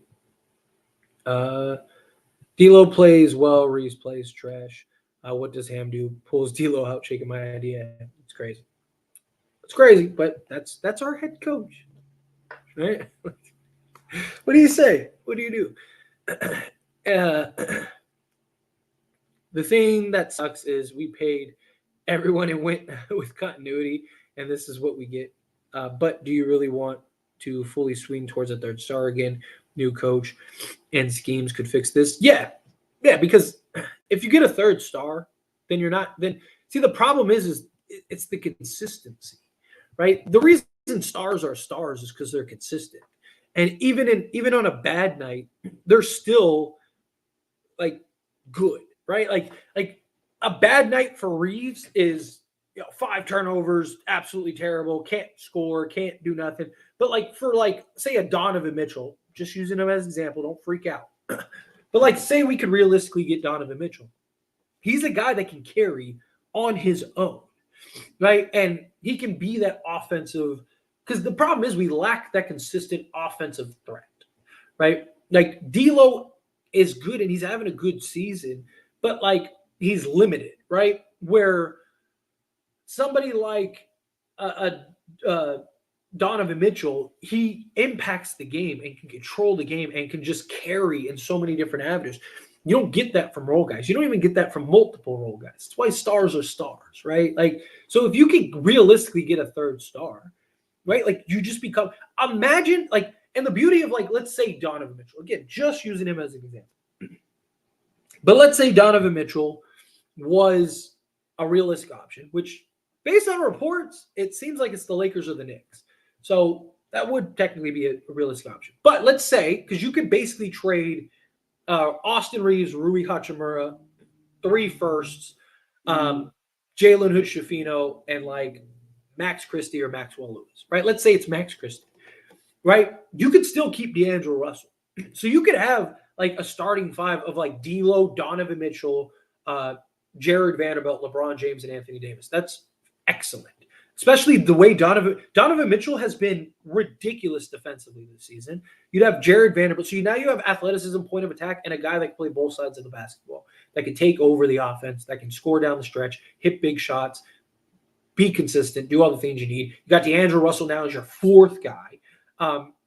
D'Lo plays well. Reaves plays trash. What does Ham do? Pulls D'Lo out, shaking my idea. It's crazy. It's crazy, but that's our head coach, right? What do you say? What do you do? The thing that sucks is we paid everyone and went with continuity, and this is what we get. But do you really want to fully swing towards a third star again? New coach and schemes could fix this. Yeah, because if you get a third star, then you're not. Then see, the problem is it's the consistency, right? The reason stars are stars is because they're consistent, and even on a bad night, they're still like good, right? Like a bad night for Reaves is 5 turnovers, absolutely terrible, can't score, can't do nothing. But like for like say a Donovan Mitchell, just using him as an example, don't freak out. But like say we could realistically get Donovan Mitchell. He's a guy that can carry on his own, right? And he can be that offensive because the problem is we lack that consistent offensive threat, right? Like D'Lo is good and he's having a good season, but like he's limited, right? Where somebody like Donovan Mitchell, he impacts the game and can control the game and can just carry in so many different avenues. You don't get that from role guys. You don't even get that from multiple role guys. That's why stars are stars, right? Like, so if you can realistically get a third star, right? Like you just become, imagine like, and the beauty of like, let's say Donovan Mitchell, again, just using him as an example. But let's say Donovan Mitchell was a realistic option, which based on reports, it seems like it's the Lakers or the Knicks. So that would technically be a realistic option. But let's say, because you could basically trade Austin Reaves, Rui Hachimura, 3 firsts, Jalen Hood-Schifino, and like Max Christie or Maxwell Lewis, right? Let's say it's Max Christie, right? You could still keep D'Angelo Russell. So you could have like a starting 5 of like D'Lo, Donovan Mitchell, Jared Vanderbilt, LeBron James, and Anthony Davis. That's excellent. Especially the way Donovan Mitchell has been ridiculous defensively this season. You'd have Jared Vanderbilt. So now you have athleticism, point of attack, and a guy that can play both sides of the basketball, that can take over the offense, that can score down the stretch, hit big shots, be consistent, do all the things you need. You got D'Angelo Russell now as your 4th guy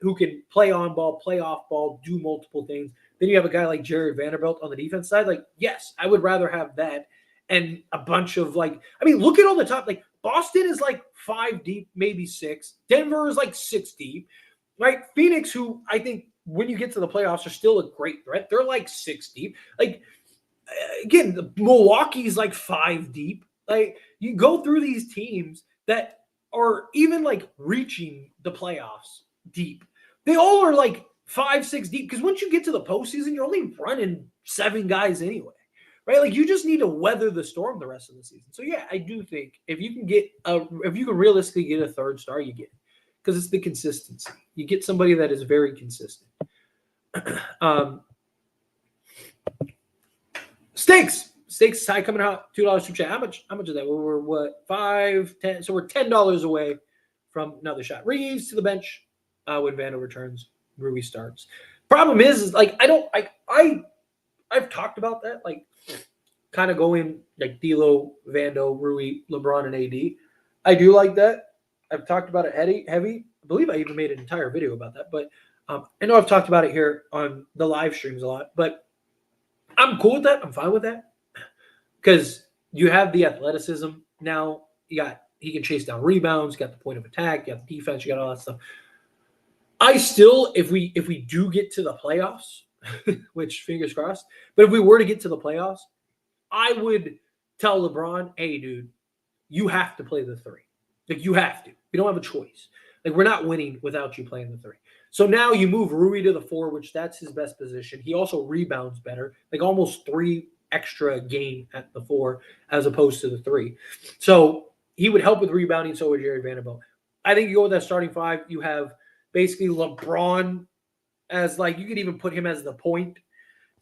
who can play on ball, play off ball, do multiple things. Then you have a guy like Jared Vanderbilt on the defense side. Like, yes, I would rather have that and a bunch of like, I mean, look at all the top. Like Boston is like 5 deep, maybe 6. Denver is like 6 deep, right? Phoenix, who I think when you get to the playoffs are still a great threat. They're like 6 deep. Like again, Milwaukee's like 5 deep. Like you go through these teams that are even like reaching the playoffs deep. They all are like 5, 6 deep because once you get to the postseason, you're only running 7 guys anyway, right? Like you just need to weather the storm the rest of the season. So yeah, I do think if you can realistically get a third star, you get it because it's the consistency. You get somebody that is very consistent. Steaks high coming out $2 super chat. How much is that? We're what 5, 10. So we're $10 away from another shot. Reaves to the bench when Vando returns. Rui starts. Problem is like I've talked about that, like kind of going like D'Lo, Vando, Rui, LeBron, and AD. I do like that. I've talked about it heavy. I believe I even made an entire video about that. But I know I've talked about it here on the live streams a lot. But I'm cool with that. I'm fine with that because you have the athleticism now. He can chase down rebounds. You got the point of attack. You got the defense. You got all that stuff. I still, if we do get to the playoffs, which fingers crossed, but if we were to get to the playoffs, I would tell LeBron, hey, dude, you have to play the three. Like, you have to. You don't have a choice. Like, we're not winning without you playing the three. So now you move Rui to the four, which that's his best position. He also rebounds better, like almost 3 extra gain at the four as opposed to the three. So he would help with rebounding. So would Jerry Vanderbilt. I think you go with that starting five. You have basically LeBron as like, you could even put him as the point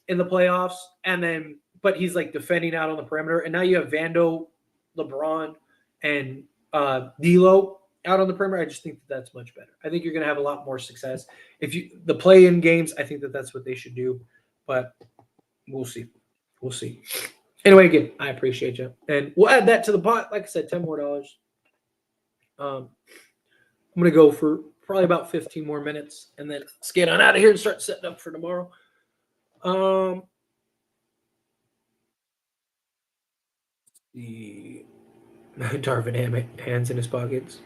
in the playoffs, and then but he's like defending out on the perimeter. And now you have Vando, LeBron, and D'Lo out on the perimeter. I just think that's much better. I think you're going to have a lot more success if the play-in games. I think that's what they should do, but we'll see. We'll see. Anyway, again, I appreciate you, and we'll add that to the pot. Like I said, $10 more. I'm going to go for probably about 15 more minutes, and then let's get on out of here and start setting up for tomorrow. The Darvin Ham hands in his pockets.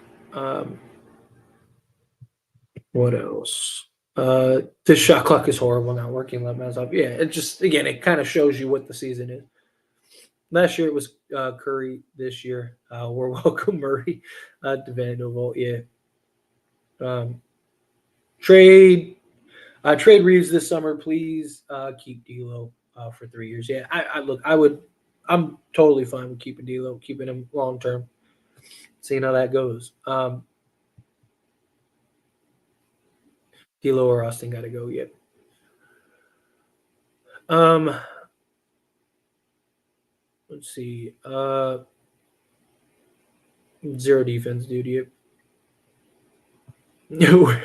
What else? The shot clock is horrible, not working. Let us off. Yeah, it just again it kind of shows you what the season is. Last year it was Curry. This year we're welcome Murray to Vanderbilt. Yeah. Trade Reaves this summer, please. Keep D'Lo for 3 years. Yeah, I'm totally fine with keeping D'Lo, keeping him long term. Seeing how that goes. D'Lo or Austin got to go yet. Let's see. Zero defense, dude. Yep. No,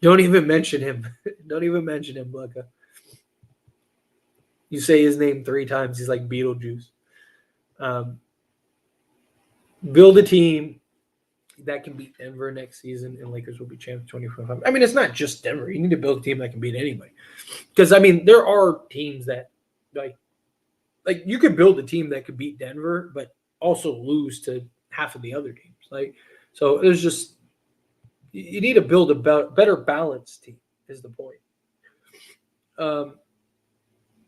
don't even mention him. Don't even mention him, Blanca. You say his name 3 times, he's like Beetlejuice. Build a team that can beat Denver next season, and Lakers will be champs 2025. I mean, it's not just Denver. You need to build a team that can beat anybody. Because, I mean, there are teams that, like you could build a team that could beat Denver, but also lose to half of the other teams. Like, so there's just – you need to build a better balanced team is the point.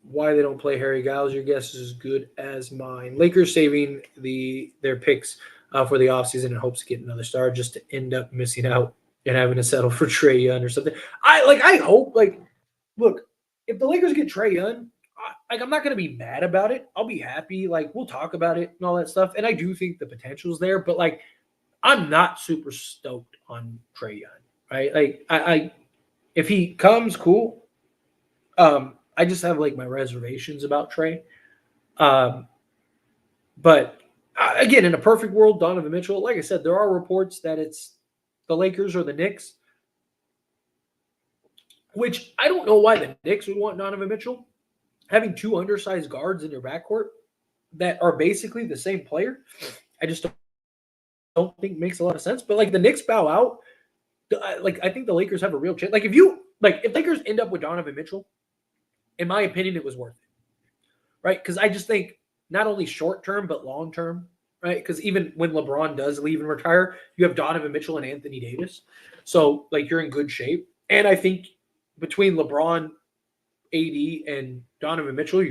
Why they don't play Harry Giles, your guess is as good as mine. Lakers saving their picks for the offseason in hopes to get another star just to end up missing out and having to settle for Trae Young or something. I hope, look, if the Lakers get Trae Young, I'm not going to be mad about it. I'll be happy. Like, we'll talk about it and all that stuff. And I do think the potential's there, but I'm not super stoked on Trae Young, right? Like, if he comes, cool. I just have my reservations about Trae. But again, in a perfect world, Donovan Mitchell, like I said, there are reports that it's the Lakers or the Knicks, which I don't know why the Knicks would want Donovan Mitchell. Having 2 undersized guards in your backcourt that are basically the same player, I just don't think makes a lot of sense. But the Knicks bow out, I think the Lakers have a real chance. If Lakers end up with Donovan Mitchell, in my opinion, it was worth it, right? Because I just think not only short term but long term, right? Because even when LeBron does leave and retire, you have Donovan Mitchell and Anthony Davis, so you're in good shape. And I think between LeBron, AD, and Donovan Mitchell,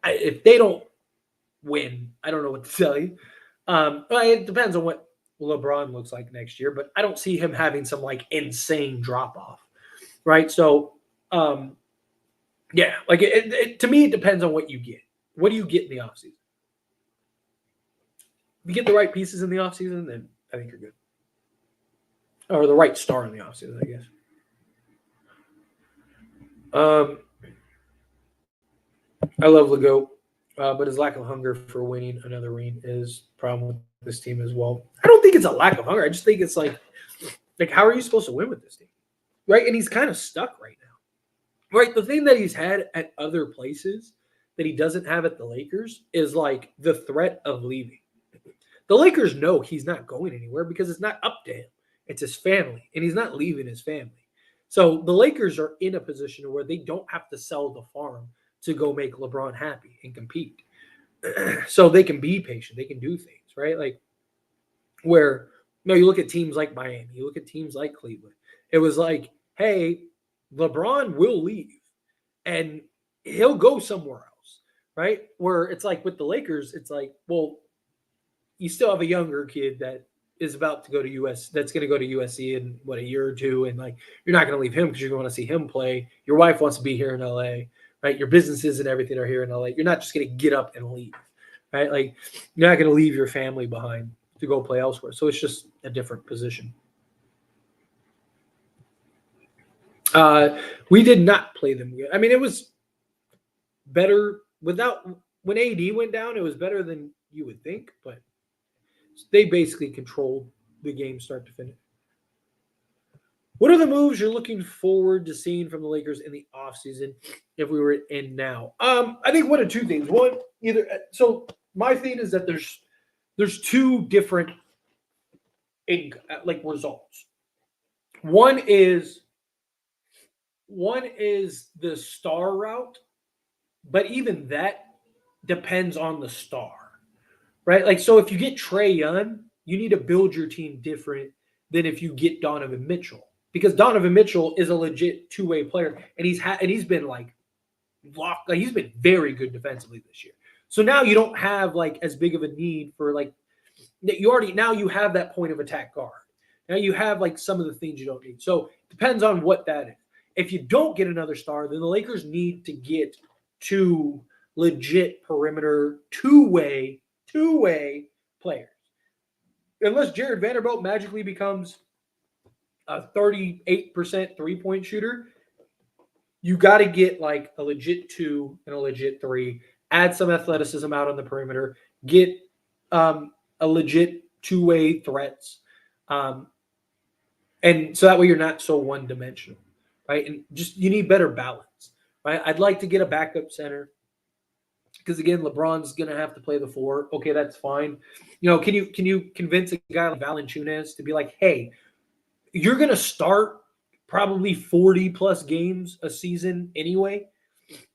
if they don't win, I don't know what to tell you. It depends on what LeBron looks like next year, but I don't see him having some insane drop off, right? So, yeah, to me, it depends on what you get. What do you get in the offseason? If you get the right pieces in the offseason, then I think you're good. Or the right star in the offseason, I guess. I love Legault, but his lack of hunger for winning another ring is a problem with this team as well. I don't think it's a lack of hunger. I just think it's how are you supposed to win with this team? right? And he's kind of stuck right now, right? The thing that he's had at other places that he doesn't have at the Lakers is like the threat of leaving. The Lakers know he's not going anywhere because it's not up to him. It's his family, and he's not leaving his family. So the Lakers are in a position where they don't have to sell the farm to go make LeBron happy and compete. So they can be patient. They can do things, right? Like where no, you look at teams like Miami, you look at teams like Cleveland. It was like, hey, LeBron will leave and he'll go somewhere else, right? Where it's like with the Lakers, it's like, well, you still have a younger kid that is about to go to US that's going to go to USC in what, a year or two, and like you're not going to leave him because you're going to see him play. Your wife wants to be here in LA, right? Your businesses and everything are here in LA. You're not just going to get up and leave, right? Like you're not going to leave your family behind to go play elsewhere. So it's just a different position. We did not play them good. I mean, it was better without when AD went down. It was better than you would think, but they basically controlled the game start to finish. What are the moves you're looking forward to seeing from the Lakers in the offseason if we were in now? I think one of two things. One, either so my thing is that there's two different like results. One is the star route, but even that depends on the star, right? Like so if you get Trae Young, you need to build your team different than if you get Donovan Mitchell. Because Donovan Mitchell is a legit two-way player, and he's been like locked. Like he's been very good defensively this year. So now you don't have like as big of a need for like you have that point of attack guard. Now you have like some of the things you don't need. So it depends on what that is. If you don't get another star, then the Lakers need to get two legit perimeter two-way players. Unless Jared Vanderbilt magically becomes a 38% three-point shooter, you got to get like a legit two and a legit three. Add some athleticism out on the perimeter. Get a legit two-way threats, and so that way you're not so one-dimensional, right? And just you need better balance, right? I'd like to get a backup center because again, LeBron's gonna have to play the four. Okay, that's fine. You know, can you convince a guy like Valanciunas to be like, hey, you're going to start probably 40 plus games a season anyway,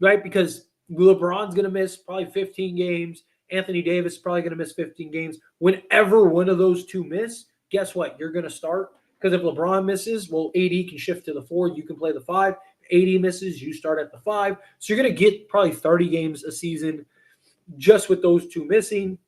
right? Because LeBron's going to miss probably 15 games. Anthony Davis is probably going to miss 15 games. Whenever one of those two miss, guess what? You're going to start. Because if LeBron misses, well, AD can shift to the four. You can play the five. AD misses, you start at the five. So you're going to get probably 30 games a season just with those two missing.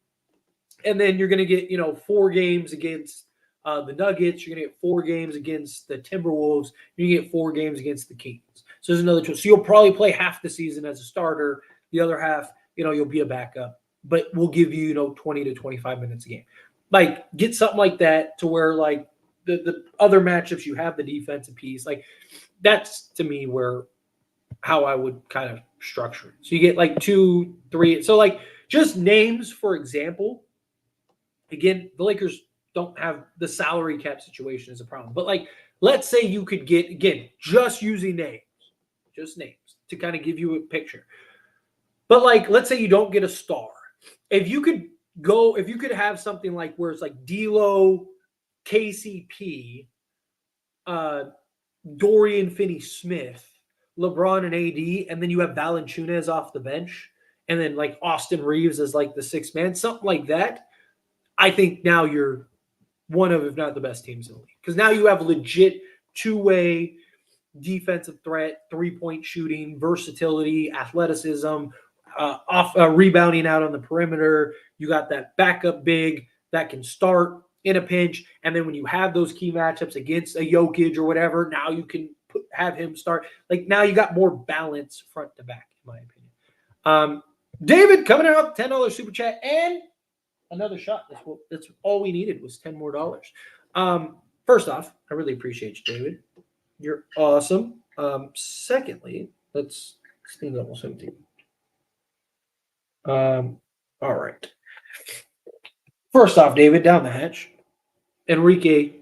And then you're going to get, 4 games against the Nuggets. You're going to get 4 games against the Timberwolves. You're going to get 4 games against the Kings. So there's another 2. So you'll probably play half the season as a starter. The other half, you'll be a backup. But we'll give you, 20 to 25 minutes a game. Like, get something like that to where, like, the other matchups you have the defensive piece. Like, that's, to me, how I would kind of structure it. So you get, like, 2, 3. So, like, just names, for example. Again, the Lakers don't have the salary cap situation as a problem. But like, let's say you could get, again, just using names to kind of give you a picture. But like, let's say you don't get a star. If you could have something like where it's like D'Lo, KCP, Dorian Finney-Smith, LeBron and AD, and then you have Valanciunas off the bench, and then like Austin Reaves as like the sixth man, something like that. I think now you're one of, if not the best teams in the league. Because now you have legit two-way defensive threat, three-point shooting, versatility, athleticism, rebounding out on the perimeter. You got that backup big that can start in a pinch. And then when you have those key matchups against a Jokic or whatever, now you can have him start. Like now you got more balance front to back, in my opinion. David coming out, $10 super chat, and another shot. That's all we needed was $10 more. First off, I really appreciate you, David. You're awesome. Secondly, let's clean up almost empty. All right. First off, David, down the hatch. Enrique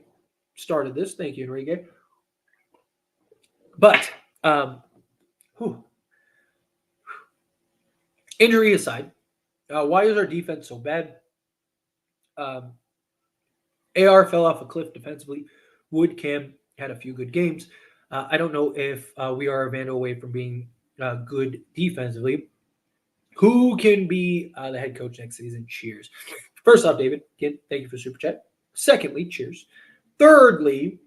started this. Thank you, Enrique. But injury aside, why is our defense so bad? AR fell off a cliff defensively. Wood Cam had a few good games. I don't know if we are a Vando away from being good defensively. Who can be the head coach next season? Cheers. First off, David, again, thank you for super chat. Secondly, cheers. Thirdly,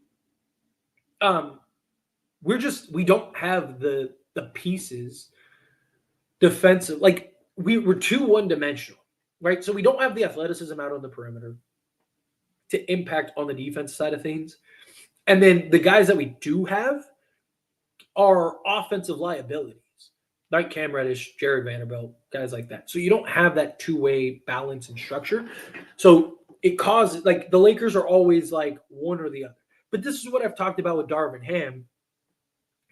we don't have the pieces defensive. Like we're too one dimensional, right? So we don't have the athleticism out on the perimeter to impact on the defense side of things. And then the guys that we do have are offensive liabilities, like Cam Reddish, Jared Vanderbilt, guys like that. So you don't have that two-way balance and structure. So it causes, like, the Lakers are always like one or the other. But this is what I've talked about with Darvin Ham,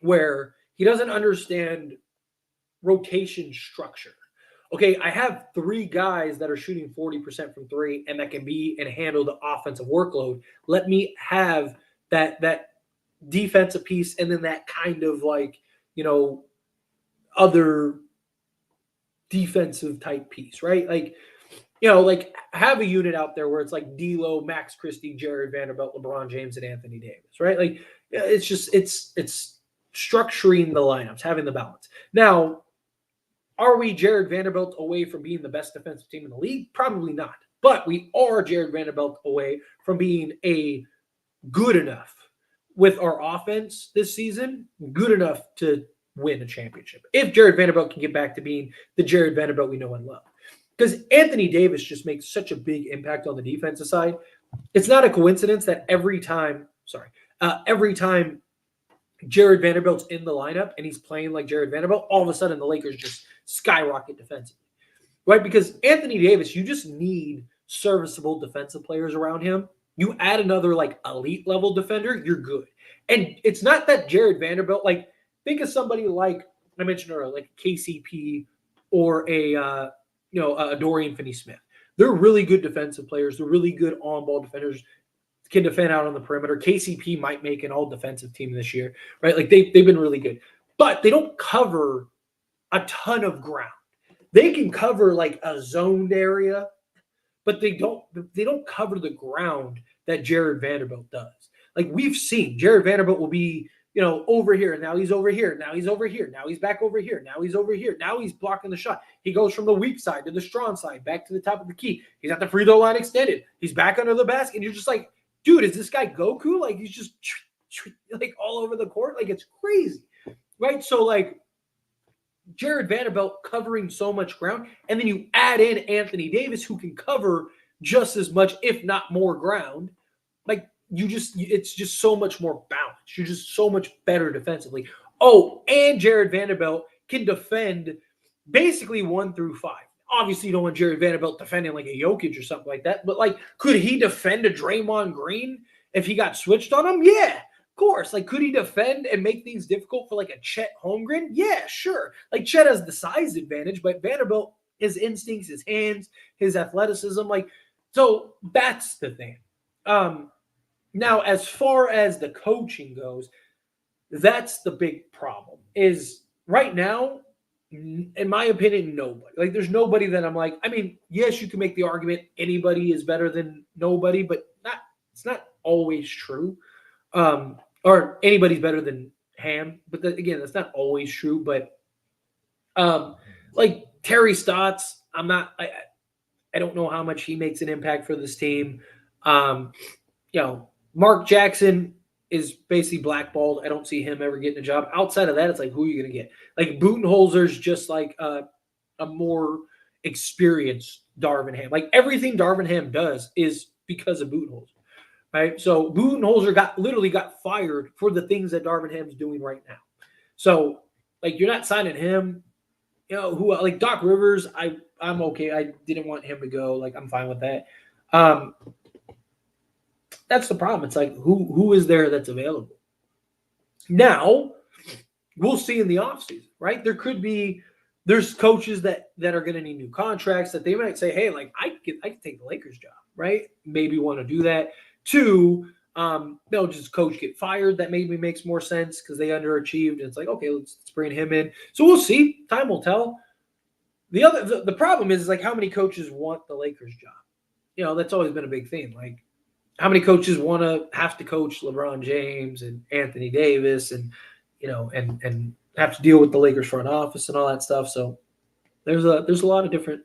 where he doesn't understand rotation structure. Okay, I have three guys that are shooting 40% from three and that can be and handle the offensive workload. Let me have that defensive piece and then that kind of like, other defensive type piece, right? Like, like have a unit out there where it's like D'Lo, Max Christie, Jared Vanderbilt, LeBron James, and Anthony Davis, right? Like it's just it's structuring the lineups, having the balance. Now, are we Jared Vanderbilt away from being the best defensive team in the league? Probably not. But we are Jared Vanderbilt away from being a good enough with our offense this season, good enough to win a championship. If Jared Vanderbilt can get back to being the Jared Vanderbilt we know and love. Because Anthony Davis just makes such a big impact on the defensive side. It's not a coincidence that every time Jared Vanderbilt's in the lineup and he's playing like Jared Vanderbilt, all of a sudden the Lakers just skyrocket defensively, right? Because Anthony Davis, you just need serviceable defensive players around him. You add another like elite level defender, you're good. And it's not that Jared Vanderbilt, like think of somebody like I mentioned earlier, like KCP or a Dorian Finney-Smith. They're really good defensive players. They're really good on-ball defenders. Can defend out on the perimeter. KCP might make an all-defensive team this year, right? Like they've been really good, but they don't cover a ton of ground. They can cover like a zoned area, but they don't cover the ground that Jared Vanderbilt does. Like we've seen, Jared Vanderbilt will be over here. Now he's over here. Now he's over here. Now he's back over here. Now he's over here. Now he's blocking the shot. He goes from the weak side to the strong side, back to the top of the key. He's at the free throw line extended. He's back under the basket. And you're just like, dude, is this guy Goku? Like he's just like all over the court. Like it's crazy, right? So like Jared Vanderbilt covering so much ground. And then you add in Anthony Davis who can cover just as much, if not more ground. Like it's just so much more balanced. You're just so much better defensively. Oh, and Jared Vanderbilt can defend basically 1 through 5. Obviously, you don't want Jared Vanderbilt defending like a Jokic or something like that. But like, could he defend a Draymond Green if he got switched on him? Yeah, of course. Like, could he defend and make things difficult for like a Chet Holmgren? Yeah, sure. Like Chet has the size advantage, but Vanderbilt, his instincts, his hands, his athleticism, like, so that's the thing. Now, as far as the coaching goes, that's the big problem. Is right now, in my opinion, nobody. Like, there's nobody that I'm like, I mean, yes, you can make the argument anybody is better than nobody, but it's not always true. Or anybody's better than Ham. But again, that's not always true. But like Terry Stotts, I don't know how much he makes an impact for this team. Mark Jackson is basically blackballed. I don't see him ever getting a job. Outside of that, it's like, who are you going to get? Like Budenholzer's just like a more experienced Darvin Ham. Like everything Darvin Ham does is because of Budenholzer, right? So Budenholzer literally got fired for the things that Darvin Ham's doing right now. So like you're not signing him. Who like Doc Rivers, I'm okay. I didn't want him to go. Like I'm fine with that. That's the problem. It's like who is there that's available? Now, we'll see in the offseason, right? There's coaches that are going to need new contracts that they might say, hey, like I can take the Lakers job, right? Maybe want to do that. 2, They'll just coach get fired. That maybe makes more sense because they underachieved. And it's like, okay, let's bring him in. So we'll see. Time will tell. The problem is like how many coaches want the Lakers job. That's always been a big thing. Like how many coaches want to have to coach LeBron James and Anthony Davis and and have to deal with the Lakers front office and all that stuff. So there's a lot of different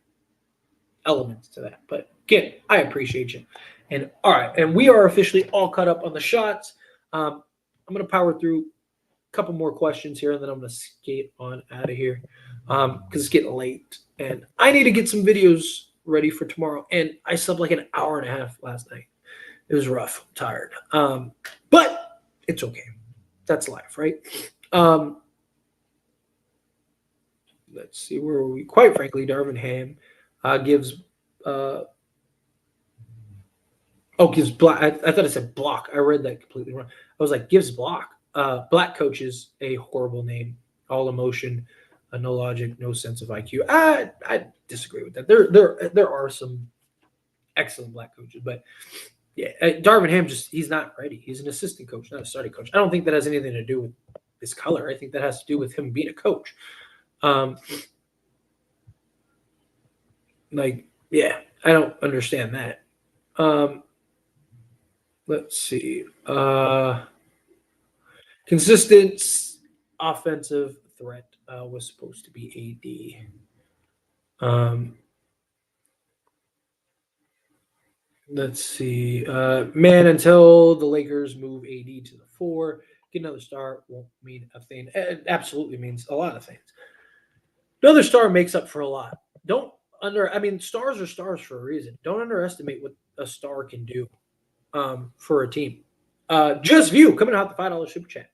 elements to that. But again, I appreciate you. And all right, and we are officially all caught up on the shots. I'm going to power through a couple more questions here, and then I'm going to skate on out of here because it's getting late, and I need to get some videos ready for tomorrow. And I slept like an hour and a half last night. It was rough. I'm tired, but it's okay. That's life, right? Let's see, where are we? Quite frankly, Darvin Ham gives gives black. I thought I said block. I read that completely wrong. I was like, gives block. Black coaches a horrible name. All emotion, no logic, no sense of IQ. I disagree with that. There are some excellent black coaches, but yeah, Darvin Ham he's not ready. He's an assistant coach, not a starting coach. I don't think that has anything to do with his color. I think that has to do with him being a coach. Yeah, I don't understand that. Let's see. Consistent offensive threat was supposed to be AD. Let's see. Man, until the Lakers move AD to the 4, get another star won't mean a thing. It absolutely means a lot of things. Another star makes up for a lot. Stars are stars for a reason. Don't underestimate what a star can do for a team. Just View coming out the $5 super chat.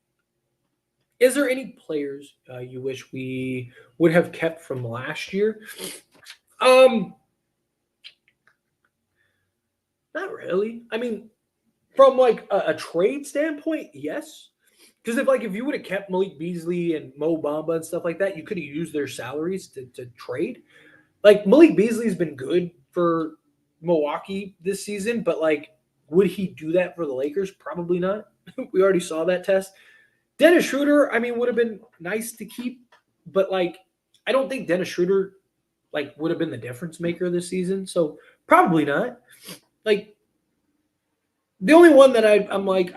Is there any players you wish we would have kept from last year? Not really. I mean, from like a trade standpoint, yes. Because if you would have kept Malik Beasley and Mo Bamba and stuff like that, you could have used their salaries to trade. Like Malik Beasley's been good for Milwaukee this season, but like, would he do that for the Lakers? Probably not. We already saw that test. Dennis Schroeder, would have been nice to keep, but like, I don't think Dennis Schroeder like would have been the difference maker this season. So probably not. Like, the only one that I'm like,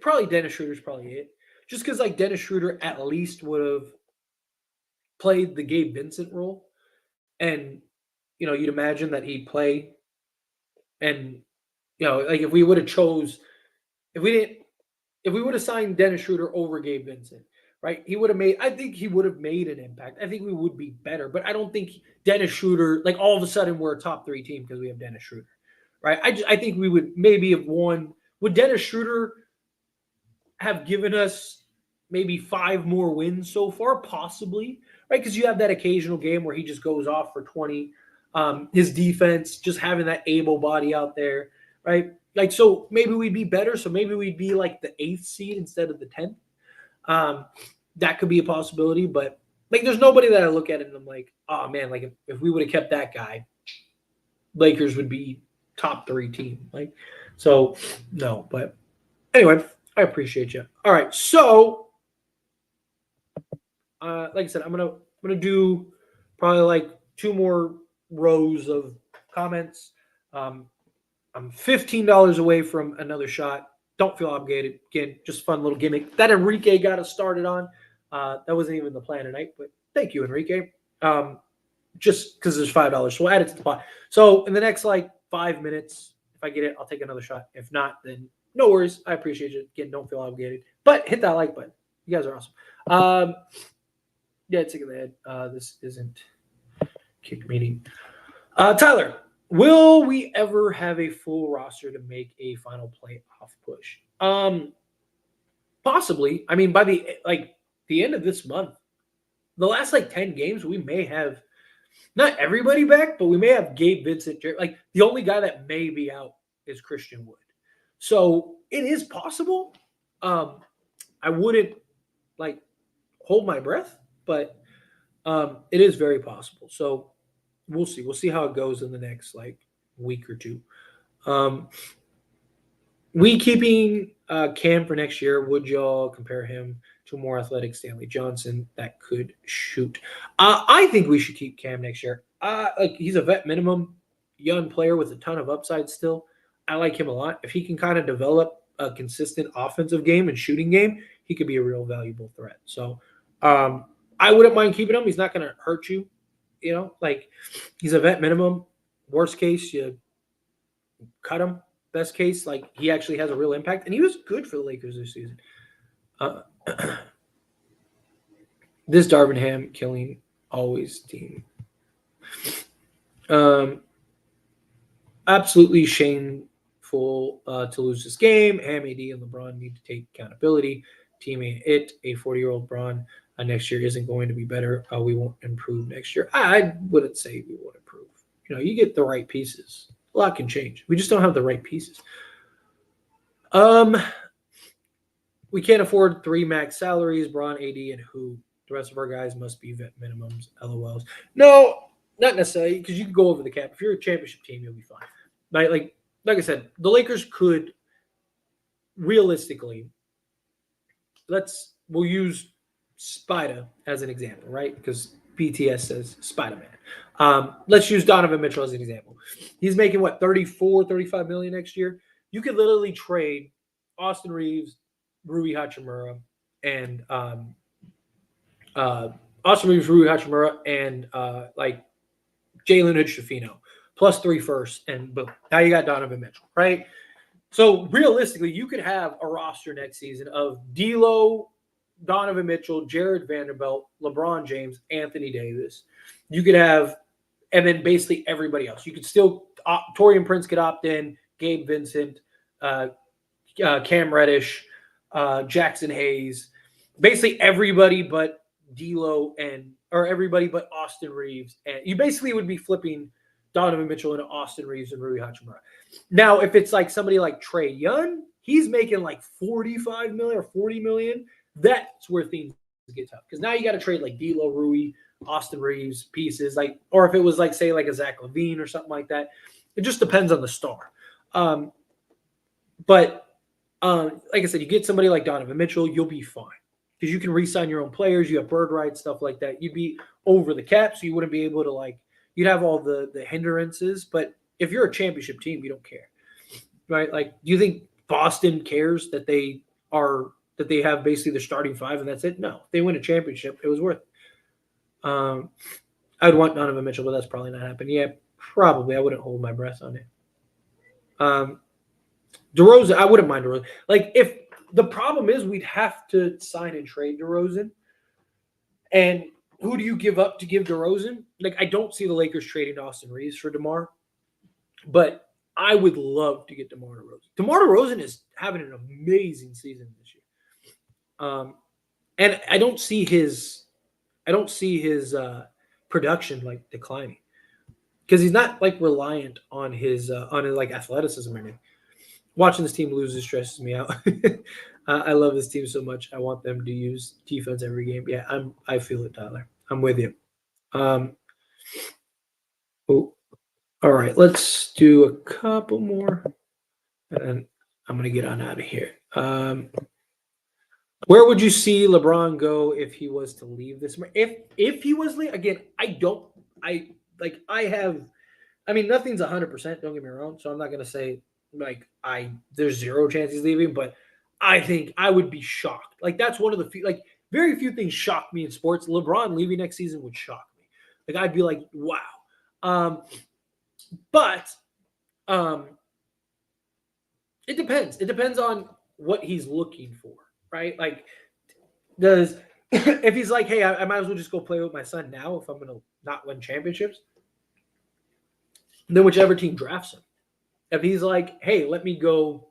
probably Dennis Schroeder's probably it. Just because like Dennis Schroeder at least would have played the Gabe Vincent role, and you'd imagine that he'd play, and like if we would have if we would have signed Dennis Schroeder over Gabe Vincent, right? I think he would have made an impact. I think we would be better, but I don't think Dennis Schroeder, like all of a sudden we're a top 3 team because we have Dennis Schroeder, right? I think we would maybe have won. Would Dennis Schroeder have given us maybe 5 more wins so far? Possibly, right? Because you have that occasional game where he just goes off for 20. His defense, just having that able body out there, right? Like, so maybe we'd be better. So maybe we'd be like the 8th seed instead of the 10th. That could be a possibility, but like, there's nobody that I look at it and I'm like, oh man, like if we would have kept that guy, Lakers would be top 3 team. Like, so no, but anyway, I appreciate you. All right. So, like I said, I'm going to do probably like 2 more rows of comments. I'm $15 away from another shot. Don't feel obligated. Again, just fun little gimmick that Enrique got us started on. That wasn't even the plan tonight, but thank you, Enrique. Just because there's $5, so we'll add it to the pot. So in the next like 5 minutes, if I get it, I'll take another shot. If not, then no worries. I appreciate you. Again, don't feel obligated, but hit that like button. You guys are awesome. Yeah, it's in the head. This isn't kick meeting. Tyler, will we ever have a full roster to make a final playoff push? Possibly. By the end of this month, the last like 10 games, we may have not everybody back, but we may have Gabe Vincent. Like, the only guy that may be out is Christian Wood. So it is possible. I wouldn't like hold my breath, but it is very possible. So we'll see. We'll see how it goes in the next like week or 2. We keeping Cam for next year. Would y'all compare him to a more athletic Stanley Johnson that could shoot? I think we should keep Cam next year. Like he's a vet minimum, young player with a ton of upside still. I like him a lot. If he can kind of develop a consistent offensive game and shooting game, he could be a real valuable threat. So I wouldn't mind keeping him. He's not going to hurt you. You know, like he's a vet minimum. Worst case, you cut him. Best case, like he actually has a real impact, and he was good for the Lakers this season. Uh, this Darvingham killing always team. Absolutely shameful to lose this game. Ham, AD, and LeBron need to take accountability. Team ain't it. A 40-year-old Bron next year isn't going to be better. We won't improve next year. I wouldn't say we won't improve. You know, you get the right pieces. A lot can change. We just don't have the right pieces. We can't afford 3 max salaries, Bron, AD, and who. The rest of our guys must be vet minimums, LOLs. No, not necessarily, because you can go over the cap. If you're a championship team, you'll be fine. Right? Like I said, the Lakers could realistically, we'll use Spida as an example, right? Because BTS says Spider-Man. Let's use Donovan Mitchell as an example. He's making what, 34, 35 million next year? You could literally trade Austin Reaves, Rui Hachimura, and Austin Reaves, Rui Hachimura, and like Jalen Hood-Schifino, plus 3 firsts, and boom, now you got Donovan Mitchell, right? So realistically, you could have a roster next season of D'Lo, Donovan Mitchell, Jared Vanderbilt, LeBron James, Anthony Davis. You could have, and then basically everybody else. You could still, Torian Prince could opt in, Gabe Vincent, Cam Reddish, Jackson Hayes, basically everybody but D'Lo or everybody but Austin Reaves. And you basically would be flipping Donovan Mitchell into Austin Reaves and Rui Hachimura. Now, if it's like somebody like Trae Young, he's making like 45 million or 40 million. That's where things get tough. Because now you got to trade like D'Lo, Rui, Austin Reaves pieces, like, or if it was like, say, like a Zach LaVine or something like that. It just depends on the star. But like I said, you get somebody like Donovan Mitchell, you'll be fine. Because you can re-sign your own players, you have bird rights, stuff like that. You'd be over the cap, so you wouldn't be able to, like, you'd have all the hindrances. But if you're a championship team, you don't care, right? Like, do you think Boston cares that they have basically the starting 5 and that's it? No, if they win a championship, it was worth it. I'd want Donovan Mitchell, but that's probably not happening. Yeah, probably. I wouldn't hold my breath on it. DeRozan, I wouldn't mind DeRozan. Like, if the problem is we'd have to sign and trade DeRozan, and who do you give up to give DeRozan? Like, I don't see the Lakers trading Austin Reaves for DeMar, but I would love to get DeMar DeRozan. DeMar DeRozan is having an amazing season this year, and I don't see his production like declining because he's not like reliant on his like athleticism or anything. Watching this team lose stresses me out. I love this team so much. I want them to use defense every game. Yeah, I feel it, Tyler. I'm with you. All right, let's do a couple more, and then I'm gonna get on out of here. Where would you see LeBron go if he was to leave this? If he was leave again, nothing's 100%. Don't get me wrong. So I'm not gonna say like there's 0 chance he's leaving, but I think I would be shocked. Like that's one of the few, like very few things shock me in sports. LeBron leaving next season would shock me. Like I'd be like, wow. But it depends. It depends on what he's looking for, right? Like if he's like, hey, I might as well just go play with my son now if I'm gonna not win championships, then whichever team drafts him. If he's like, hey, let me go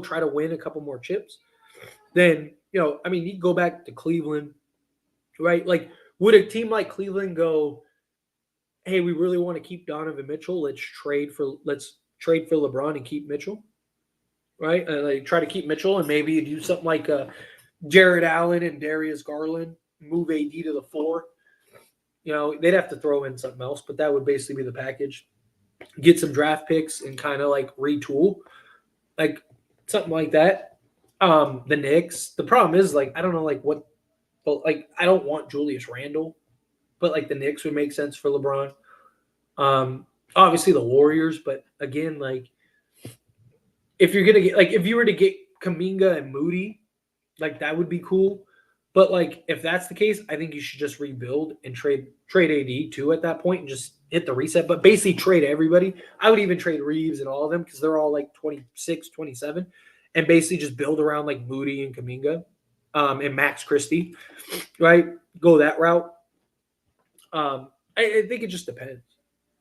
try to win a couple more chips, then, he'd go back to Cleveland, right? Like, would a team like Cleveland go, hey, we really want to keep Donovan Mitchell. Let's trade for LeBron and keep Mitchell, right? Like try to keep Mitchell and maybe do something like Jared Allen and Darius Garland, move AD to the 4. They'd have to throw in something else, but that would basically be the package. get some draft picks and kind of like retool, like something like that. The Knicks. The problem is like I don't know like what, but like I don't want Julius Randle, but like the Knicks would make sense for LeBron. Um, Obviously the Warriors, but again, like if you're gonna get like if you were to get Kaminga and Moody, like that would be cool. But like if that's the case, I think you should just rebuild and trade AD too at that point and just hit the reset. But basically trade everybody. I would even trade Reaves and all of them because they're all like 26, 27, and basically just build around like Moody and Kaminga, and Max Christie, right? Go that route. I think it just depends.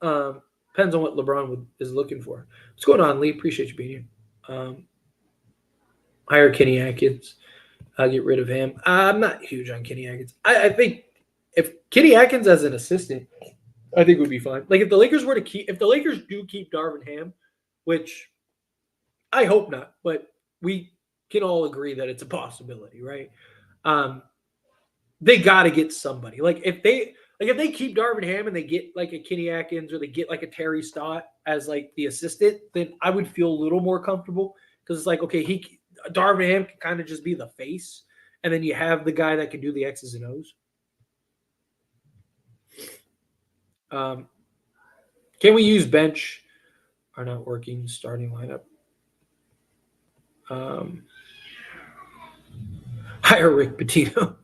Depends on what LeBron is looking for. What's going on, Lee? Appreciate you being here. Hire Kenny Atkins. Get rid of him. I'm not huge on Kenny Atkins. I think if Kenny Atkins as an assistant, I think would be fine. Like if the Lakers were to keep, if the Lakers do keep Darvin Ham, which I hope not, but we can all agree that it's a possibility, right? They got to get somebody. Like if they keep Darvin Ham and they get like a Kenny Atkins or they get like a Terry Stott as like the assistant, then I would feel a little more comfortable because it's like okay, Darvin Ham can kind of just be the face, and then you have the guy that can do the X's and O's. Can we use bench? Are not working starting lineup. Hire Rick Pitino.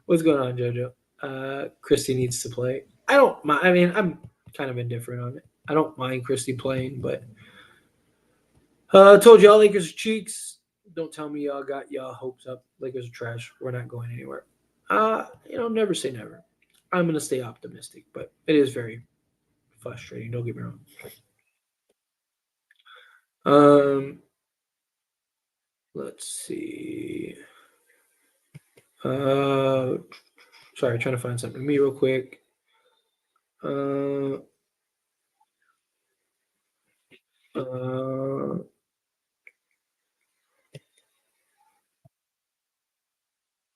What's going on, JoJo? Christy needs to play. I don't mind. I mean, I'm kind of indifferent on it. I don't mind Christy playing, but told y'all Lakers are cheeks. Don't tell me y'all got y'all hopes up. Lakers are trash. We're not going anywhere. Never say never. I'm gonna stay optimistic, but it is very frustrating. Don't get me wrong. Let's see. Sorry, trying to find something to me real quick.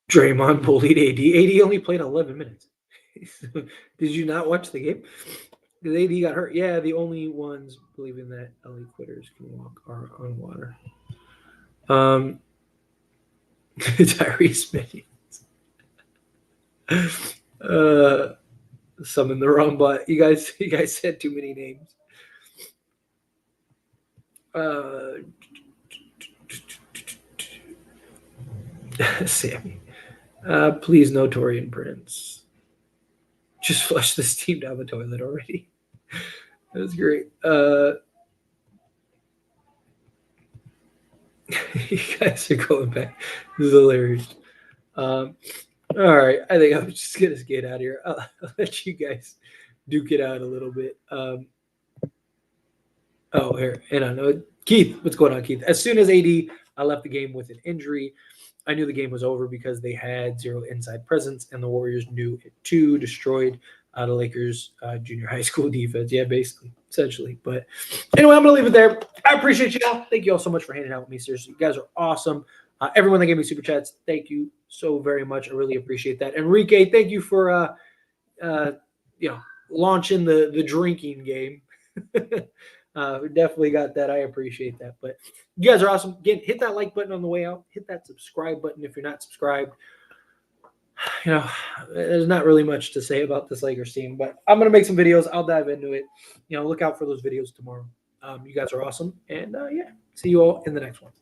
Draymond bullied AD. AD only played 11 minutes. Did you not watch the game? Because AD got hurt. Yeah, the only ones believing that LA quitters can walk are on water. Tyrese Minions. Summon the wrong butt. You guys said too many names. Sammy. Please, no Torian Prince. Just flush this team down the toilet already. That was great. You guys are going back. This is hilarious. All right. I think I'm just going to get out of here. I'll let you guys duke it out a little bit. Here. And I know. Keith, what's going on, Keith? As soon as AD left the game with an injury, I knew the game was over because they had zero inside presence, and the Warriors knew it too. Destroyed the Lakers' junior high school defense. Yeah, basically, essentially. But anyway, I'm going to leave it there. I appreciate you all. Thank you all so much for hanging out with me. Seriously, you guys are awesome. Everyone that gave me super chats, thank you so very much. I really appreciate that. Enrique, thank you for launching the drinking game. We definitely got that. I appreciate that. But you guys are awesome. Again, hit that like button on the way out. Hit that subscribe button if you're not subscribed. There's not really much to say about this Lakers team, but I'm going to make some videos. I'll dive into it. Look out for those videos tomorrow. You guys are awesome. And, see you all in the next one.